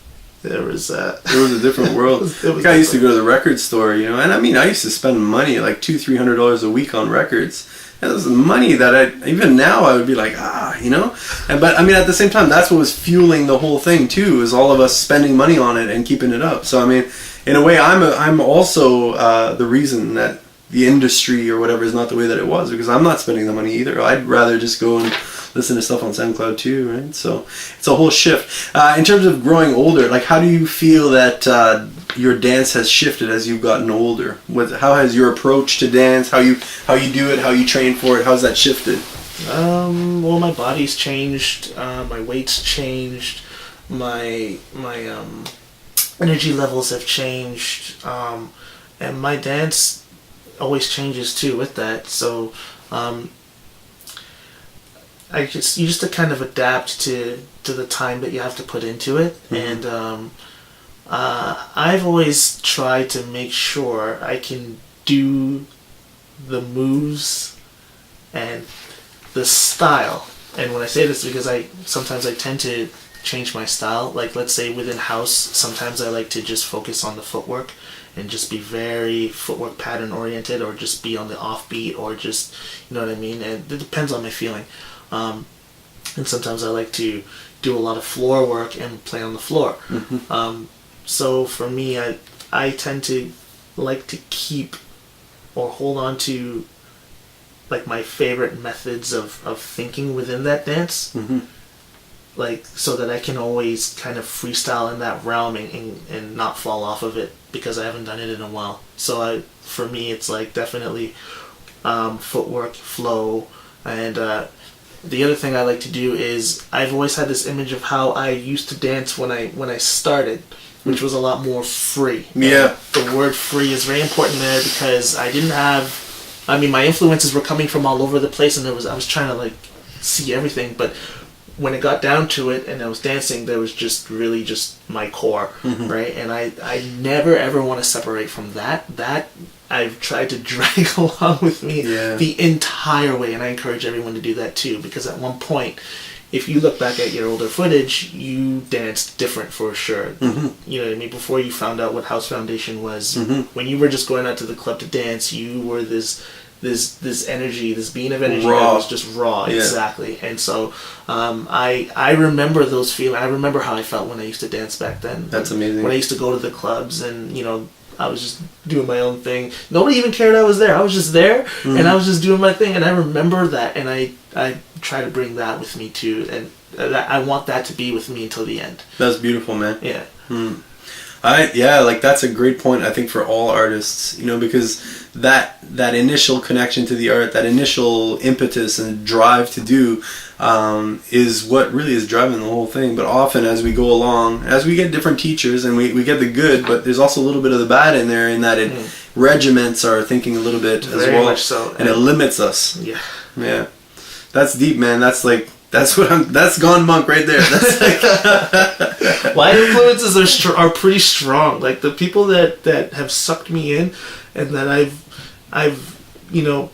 there was a different world. I used to go to the record store, and I mean, I used to spend money like $200-300 a week on records. And it was money that even now I would be like, but I mean, at the same time, that's what was fueling the whole thing too, is all of us spending money on it and keeping it up. So I mean, in a way, I'm also the reason that the industry or whatever is not the way that it was, because I'm not spending the money either. I'd rather just go and listen to stuff on SoundCloud too, right? So it's a whole shift. In terms of growing older, like, how do you feel that your dance has shifted as you've gotten older? How has your approach to dance, how you do it, how you train for it, how's that shifted? Well, my body's changed, my weight's changed, my energy levels have changed, and my dance always changes too with that. So you just to kind of adapt to the time that you have to put into it. And I've always tried to make sure I can do the moves and the style. And when I say this, because sometimes I tend to change my style. Like, let's say within house, sometimes I like to just focus on the footwork and just be very footwork pattern oriented, or just be on the offbeat, or just, you know what I mean? And it depends on my feeling. And sometimes I like to do a lot of floor work and play on the floor. So for me, I tend to like to keep or hold on to like my favorite methods of thinking within that dance. Like, so that I can always kind of freestyle in that realm and not fall off of it, because I haven't done it in a while. So for me, it's like definitely footwork, flow, and the other thing I like to do is I've always had this image of how I used to dance when I started, which was a lot more free. Yeah. And the word free is very important there because I didn't have, I mean, my influences were coming from all over the place, and I was trying to like see everything, but when it got down to it and I was dancing, there was just really just my core, right? And I never ever want to separate from that. That I've tried to drag along with me the entire way, and I encourage everyone to do that too, because at one point, if you look back at your older footage, you danced different for sure. You know what I mean? Before you found out what House Foundation was, when you were just going out to the club to dance, you were this energy, this being of energy that was just raw, exactly. And so I remember those feelings. I remember how I felt when I used to dance back then. That's amazing. When I used to go to the clubs and, you know, I was just doing my own thing. Nobody even cared I was there. I was just there, and I was just doing my thing. And I remember that, and I try to bring that with me too. And I want that to be with me until the end. That's beautiful, man. Yeah. Like that's a great point, I think, for all artists, you know, because that initial connection to the art, that initial impetus and drive to do is what really is driving the whole thing. But often as we go along, as we get different teachers, and we get the good, but there's also a little bit of the bad in there, in that it regiments our thinking a little bit as Very well, much so. and it limits us. Yeah. That's deep, man. That's Gone Monk right there. That's like my influences are pretty strong. Like the people that have sucked me in, and that I've you know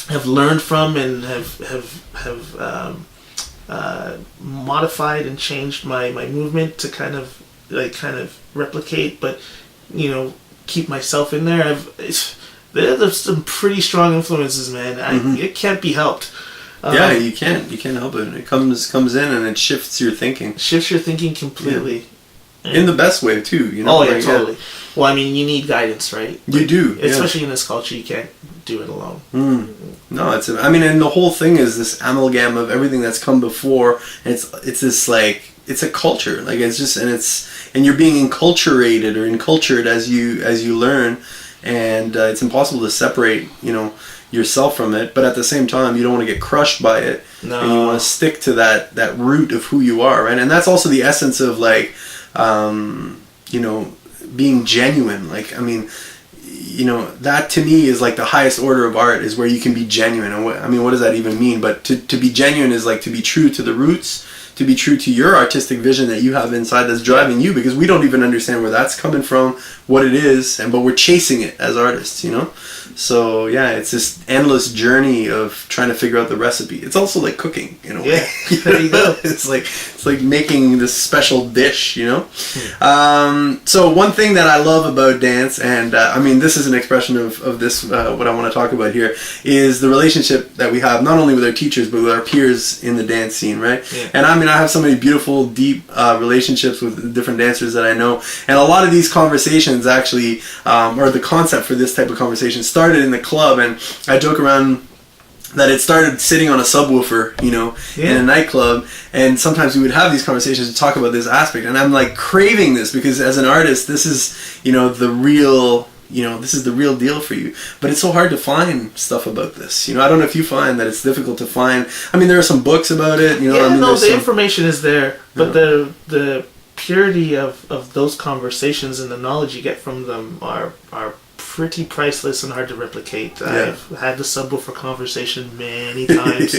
have learned from, and have modified and changed my movement to kind of replicate, but you know, keep myself in there. There's some pretty strong influences, man. It can't be helped. You can't help it. It comes in and it shifts your thinking. Shifts your thinking completely. Yeah. In the best way too, you know. Oh yeah, totally. Well, I mean, you need guidance, right? You do, especially in this culture. You can't do it alone. No, and the whole thing is this amalgam of everything that's come before. And it's this like, it's a culture. Like it's just, and you're being enculturated or encultured as you learn, and it's impossible to separate, you know, yourself from it, but at the same time you don't want to get crushed by it. No. And you want to stick to that root of who you are, right? And that's also the essence of like you know, being genuine. Like, I mean, you know, that to me is like the highest order of art, is where you can be genuine. And what does that even mean? But to be genuine is like to be true to the roots, to be true to your artistic vision that you have inside that's driving you, because we don't even understand where that's coming from, what it is, but we're chasing it as artists, you know? So yeah, it's this endless journey of trying to figure out the recipe. It's also like cooking, in a way. Yeah, there you go. It's like making this special dish, you know? So one thing that I love about dance, and I mean, this is an expression of this, what I want to talk about here, is the relationship that we have, not only with our teachers, but with our peers in the dance scene, right? Yeah. And I mean, I have so many beautiful, deep relationships with different dancers that I know. And a lot of these conversations actually, or the concept for this type of conversation started in the club, and I joke around that it started sitting on a subwoofer, you know, in a nightclub, and sometimes we would have these conversations to talk about this aspect, and I'm like craving this, because as an artist, this is, you know, the real deal for you. But it's so hard to find stuff about this, you know. I don't know if you find that it's difficult to find. I mean, there are some books about it, you know. Yeah, I mean, the information is there, but the purity of those conversations and the knowledge you get from them are pretty priceless and hard to replicate. I've had the subwoofer conversation many times,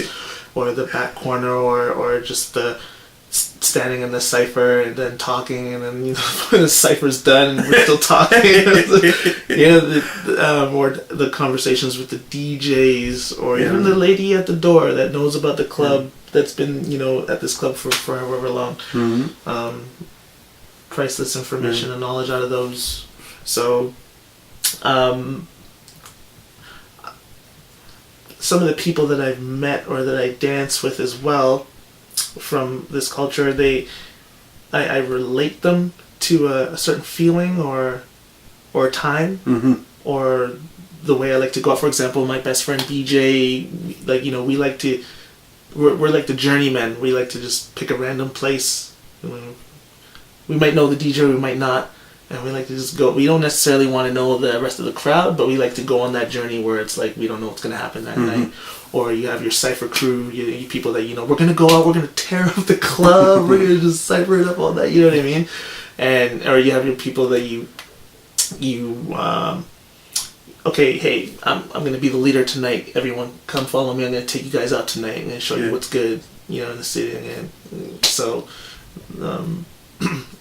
or the back corner, or just the standing in the cipher and then talking, and then, you know, when the cipher's done and we're still talking. Or the conversations with the DJs, or even the lady at the door that knows about the club, that's been, you know, at this club for however long. Priceless information and knowledge out of those. So some of the people that I've met or that I dance with as well from this culture, I relate them to a certain feeling or time, or the way I like to go out. For example, my best friend DJ, like, you know, we're like the journeymen. We like to just pick a random place. We might know the DJ, we might not, and we like to just go. We don't necessarily want to know the rest of the crowd, but we like to go on that journey where it's like we don't know what's going to happen that night. Or you have your cypher crew, you people that, we're going to go out, we're going to tear up the club, we're going to just cypher it up all night, you know what I mean? Or you have your people that okay, hey, I'm going to be the leader tonight. Everyone come follow me. I'm going to take you guys out tonight. I'm going to show you what's good, in the city. And so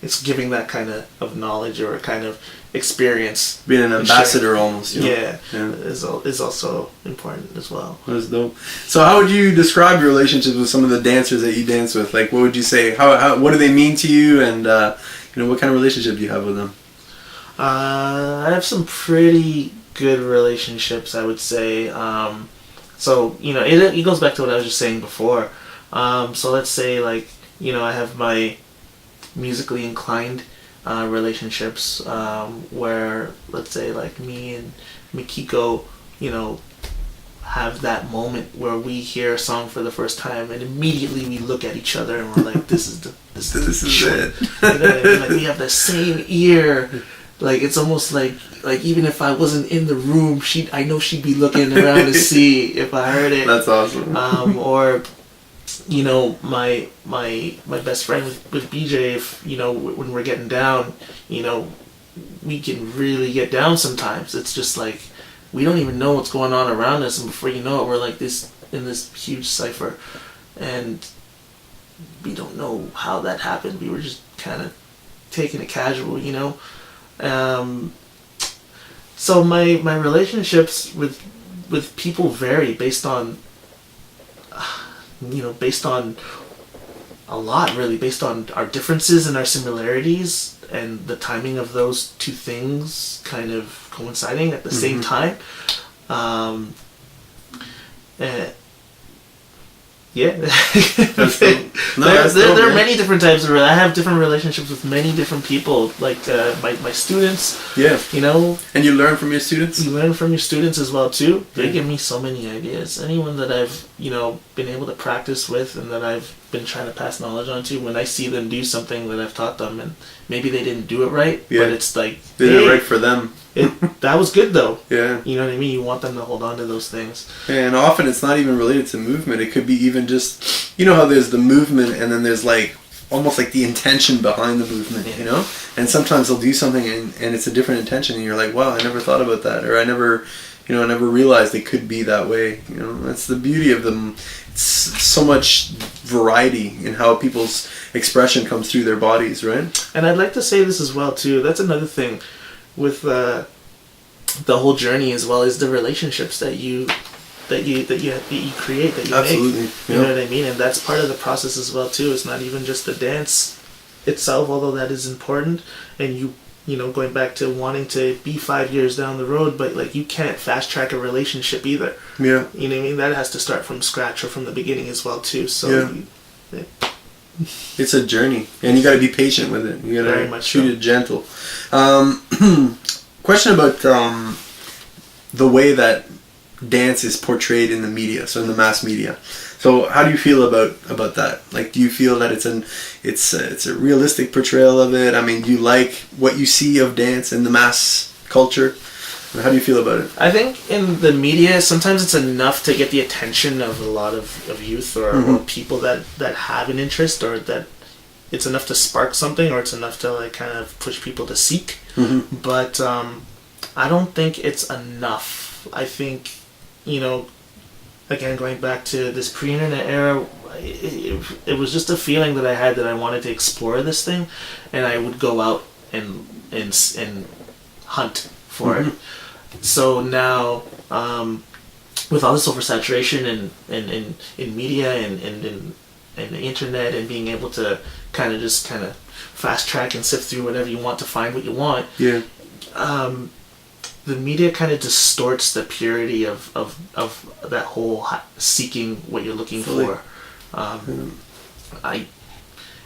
it's giving that kind of knowledge or kind of experience. Being an ambassador almost. Is also important as well. That's dope. So how would you describe your relationships with some of the dancers that you dance with? Like, what would you say? What do they mean to you? And, what kind of relationship do you have with them? I have some pretty good relationships, I would say. So it goes back to what I was just saying before. So let's say I have my musically inclined relationships where, let's say, me and Mikiko have that moment where we hear a song for the first time and immediately we look at each other and we're like, this is it. We have the same ear. It's almost like even if I wasn't in the room, I know she'd be looking around to see if I heard it. That's awesome. Or my best friend with BJ, if when we're getting down, we can really get down sometimes. It's just like we don't even know what's going on around us, and before you know it, we're like this in this huge cipher, and we don't know how that happened. We were just kind of taking it casual, So my relationships with people vary based on a lot, really, based on our differences and our similarities and the timing of those two things kind of coinciding at the same time. Yeah. There are many different types of. I have different relationships with many different people, like my students. Yeah. And you learn from your students. You learn from your students as well too. They give me so many ideas. Anyone that I've been able to practice with and that I've been trying to pass knowledge on to, when I see them do something that I've taught them and maybe they didn't do it right, but it's like they did it right for them. That was good though. Yeah. You know what I mean? You want them to hold on to those things. And often it's not even related to movement. It could be even just, how there's the movement and then there's almost like the intention behind the movement, And sometimes they'll do something and it's a different intention and you're like, wow, I never thought about that. Or I never realized it could be that way. That's the beauty of them. It's so much variety in how people's expression comes through their bodies, right? And I'd like to say this as well too. That's another thing with the whole journey as well, is the relationships that you create, that you Absolutely. make. You know what I mean? And that's part of the process as well too. It's not even just the dance itself, although that is important. And going back to wanting to be 5 years down the road, but you can't fast track a relationship either. Yeah. You know what I mean? That has to start from scratch or from the beginning as well too. So it's a journey, and you got to be patient with it. You got to treat it gentle. Question about the way that dance is portrayed in the media, so in the mass media. So how do you feel about that? Do you feel that it's a realistic portrayal of it? I mean, do you like what you see of dance in the mass culture? How do you feel about it? I think in the media, sometimes it's enough to get the attention of a lot of youth or people that have an interest, or that it's enough to spark something, or it's enough to kind of push people to seek. But I don't think it's enough. I think, again, going back to this pre-internet era, it was just a feeling that I had that I wanted to explore this thing, and I would go out and hunt for it. So now, with all this oversaturation in media and the internet, and being able to kind of fast track and sift through whatever you want to find what you want, the media kind of distorts the purity of that whole seeking what you're looking for.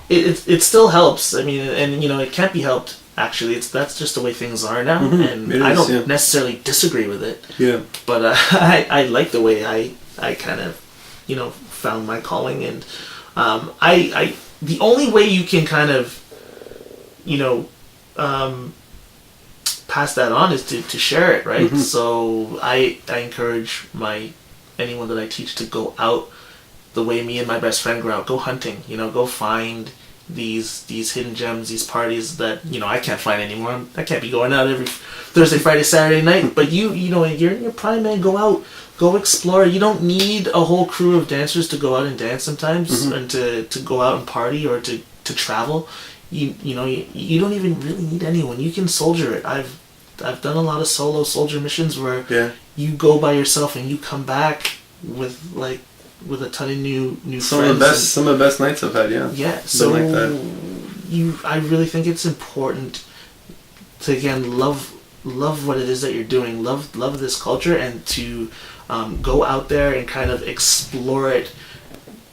It still helps. I mean, and it can't be helped. Actually, that's just the way things are now, and I don't necessarily disagree with it. Yeah. But I like the way I kind of found my calling, and I the only way you can kind of pass that on is to share it, right? So I encourage anyone that I teach to go out the way me and my best friend go out. Go hunting, go find these hidden gems, these parties that I can't find anymore. I can't be going out every Thursday, Friday, Saturday night. But you're in your prime, man. Go out, go explore. You don't need a whole crew of dancers to go out and dance sometimes, and to go out and party or to travel. You don't even really need anyone. You can soldier it. I've done a lot of solo soldier missions where you go by yourself and you come back with a ton of new friends. Some of the best nights I've had. Yeah. So like that. I really think it's important to again love what it is that you're doing. Love this culture, and to go out there and kind of explore it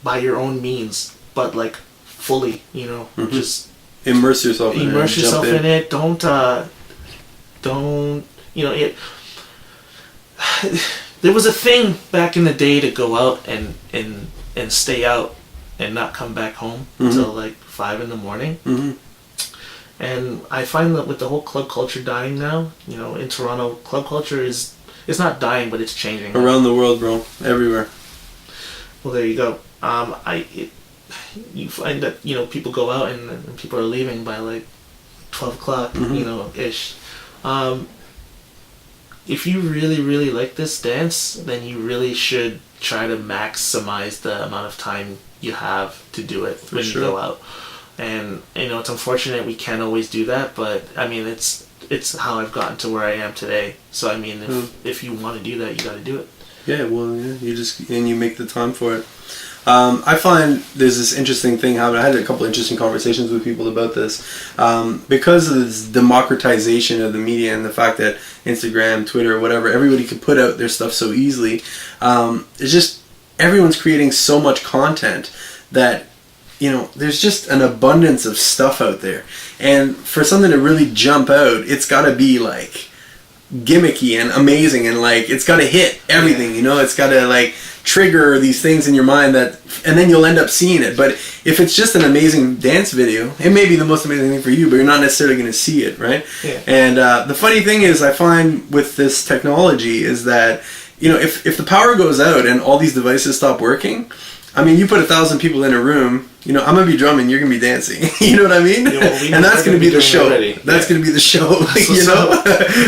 by your own means, but like fully. Just immerse yourself in it. Don't it. There was a thing back in the day to go out and stay out and not come back home until like 5 a.m. And I find that with the whole club culture dying now, in Toronto, club culture it's not dying, but it's changing around the world, bro, everywhere. Well, there you go. You find that people go out and people are leaving by like 12 o'clock, ish. If you really, really like this dance, then you really should try to maximize the amount of time you have to do it when you go out. And it's unfortunate we can't always do that, but I mean it's how I've gotten to where I am today. So I mean, if you want to do that, you got to do it. Yeah, well, you make the time for it. I find there's this interesting thing happening. I had a couple interesting conversations with people about this. Because of this democratization of the media and the fact that Instagram, Twitter, whatever, everybody can put out their stuff so easily. It's just everyone's creating so much content that there's just an abundance of stuff out there. And for something to really jump out, it's got to be like gimmicky and amazing, and like it's got to hit everything. It's got to like trigger these things in your mind and then you'll end up seeing it. But if it's just an amazing dance video, it may be the most amazing thing for you, but you're not necessarily going to see it, right? Yeah. And the funny thing is, I find with this technology is that if the power goes out and all these devices stop working, I mean, you put 1,000 people in a room, I'm going to be drumming, you're going to be dancing. You know what I mean? Yeah, and that's going to be the show. That's going to be the show.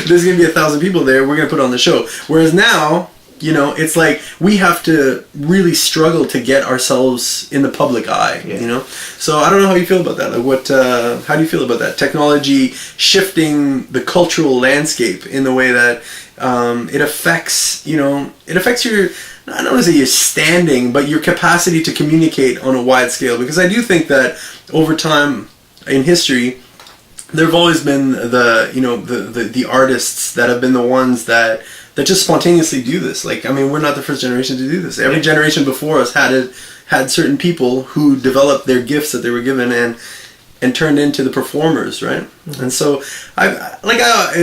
There's going to be 1,000 people there, we're going to put on the show. Whereas now, it's like we have to really struggle to get ourselves in the public eye, So I don't know how you feel about that. Like how do you feel about that? Technology shifting the cultural landscape in the way that it affects your, I don't want to say your standing, but your capacity to communicate on a wide scale. Because I do think that over time in history, there have always been the artists that have been the ones that just spontaneously do this. Like, I mean, we're not the first generation to do this. Every generation before us had certain people who developed their gifts that they were given and turned into the performers, right? And so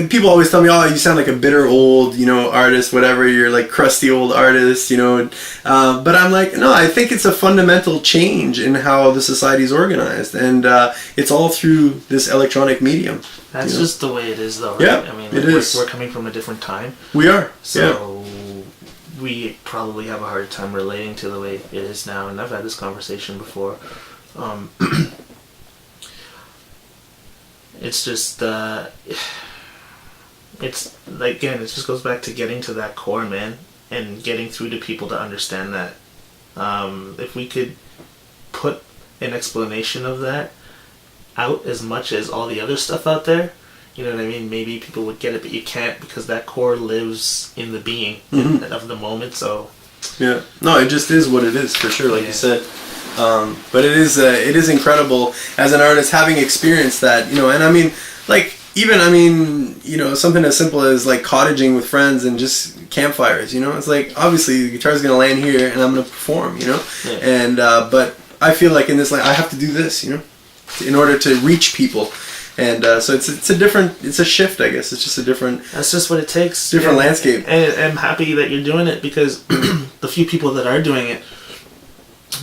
people always tell me, oh, you sound like a bitter old artist, whatever, you're like crusty old artist, but I'm like, no, I think it's a fundamental change in how the society is organized, and it's all through this electronic medium. That's just the way it is, though, right? Yeah, I mean, it is. We're coming from a different time. We are. So we probably have a hard time relating to the way it is now, and I've had this conversation before. It's just, it's, again, it just goes back to getting to that core, man, and getting through to people to understand that. If we could put an explanation of that out as much as all the other stuff out there, you know what I mean? Maybe people would get it, but you can't, because that core lives in the being of the moment, so... Yeah. No, it just is what it is, for sure, like you said. But it is incredible as an artist having experienced that, and I mean, like, even, I mean, something as simple as like cottaging with friends and just campfires, it's like, obviously the guitar's going to land here and I'm going to perform, and, but I feel like in this, like, I have to do this, in order to reach people. And so it's a shift, I guess. It's just a different... That's just what it takes. Different landscape. And I'm happy that you're doing it, because the few people that are doing it,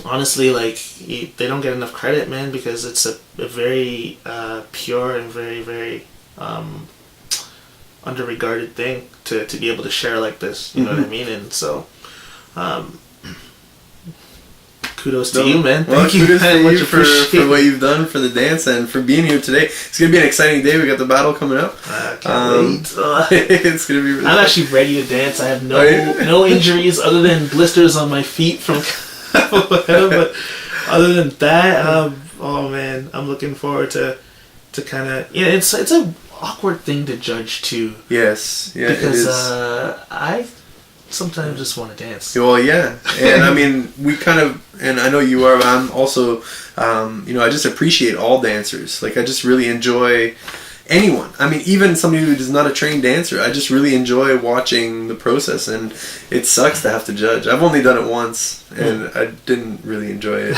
honestly, like, they don't get enough credit, man, because it's a very pure and very, very underregarded thing to be able to share like this. You know what I mean? And so, kudos to you, man. Well, Thank you. kudos to Man, you much for appreciated. what you've done for the dance and for being here today. It's going to be an exciting day. We got the battle coming up. I can't wait. It's going to be really I'm fun. actually ready to dance. I have no Oh, yeah? no injuries other than blisters on my feet from but other than that, oh man, I'm looking forward to kind of it's a awkward thing to judge too. Yes, yeah, Because it is. I sometimes just want to dance. Well, yeah, and I mean, we kind of, and I know you are. I'm also, I just appreciate all dancers. Like, I just really enjoy anyone. I mean, even somebody who is not a trained dancer. I just really enjoy watching the process, and it sucks to have to judge. I've only done it once, and I didn't really enjoy it.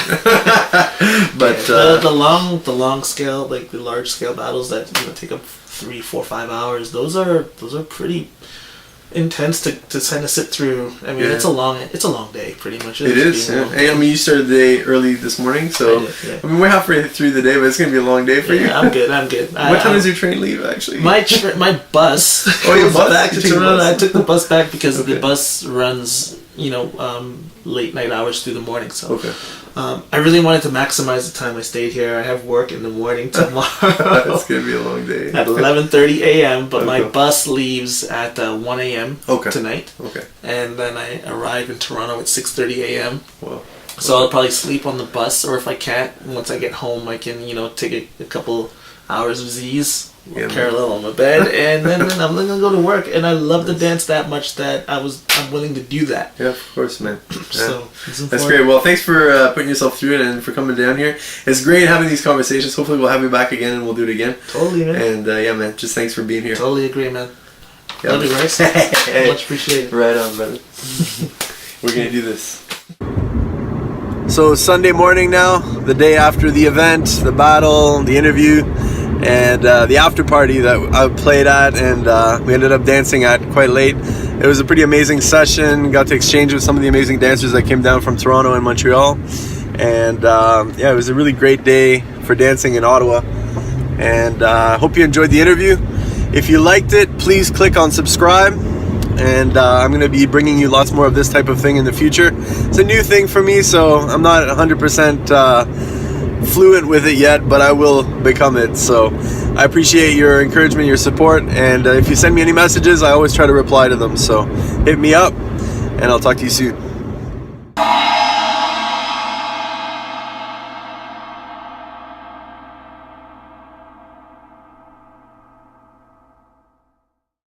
But the long scale, like the large scale battles that take up 3, 4, 5 hours. Those are pretty intense to kind of sit through. I mean, it's a long day, pretty much. It is. Yeah. And, I mean, you started the day early this morning, so I did, yeah. I mean, we're halfway through the day, but it's gonna be a long day for you. I'm good. What time does your train leave, actually? My bus. Oh, your goes bus? back You to take a Toronto. bus? I took the bus back because Okay. the bus runs, late night hours through the morning. So, Okay. I really wanted to maximize the time I stayed here. I have work in the morning tomorrow. It's gonna be a long day. At 11:30 a.m., but my Okay. bus leaves at 1 a.m. Okay. tonight, Okay. and then I arrive in Toronto at 6:30 a.m. Well. So I'll probably sleep on the bus, or if I can't, once I get home, I can take a couple hours of Z's, Yeah, parallel on my bed, and then I'm gonna go to work. And I love to dance that much that I'm willing to do that. Yeah, of course, man. Yeah. So it's That's great. Well, thanks for putting yourself through it and for coming down here. It's great having these conversations. Hopefully, we'll have you back again and we'll do it again. Totally, man. And yeah, man, just thanks for being here. Totally agree, man. Yeah, Love you, man. Rice. Much appreciated. Right on, brother. We're gonna do this. So Sunday morning now, the day after the event, the battle, the interview, and the after party that I played at, and we ended up dancing at quite late. It was a pretty amazing session. Got to exchange with some of the amazing dancers that came down from Toronto and Montreal, and yeah, it was a really great day for dancing in Ottawa. And I hope you enjoyed the interview. If you liked it, please click on subscribe. And I'm going to be bringing you lots more of this type of thing in the future. It's a new thing for me, so I'm not 100% fluent with it yet, but I will become it. So I appreciate your encouragement, your support, and if you send me any messages, I always try to reply to them. So hit me up, and I'll talk to you soon.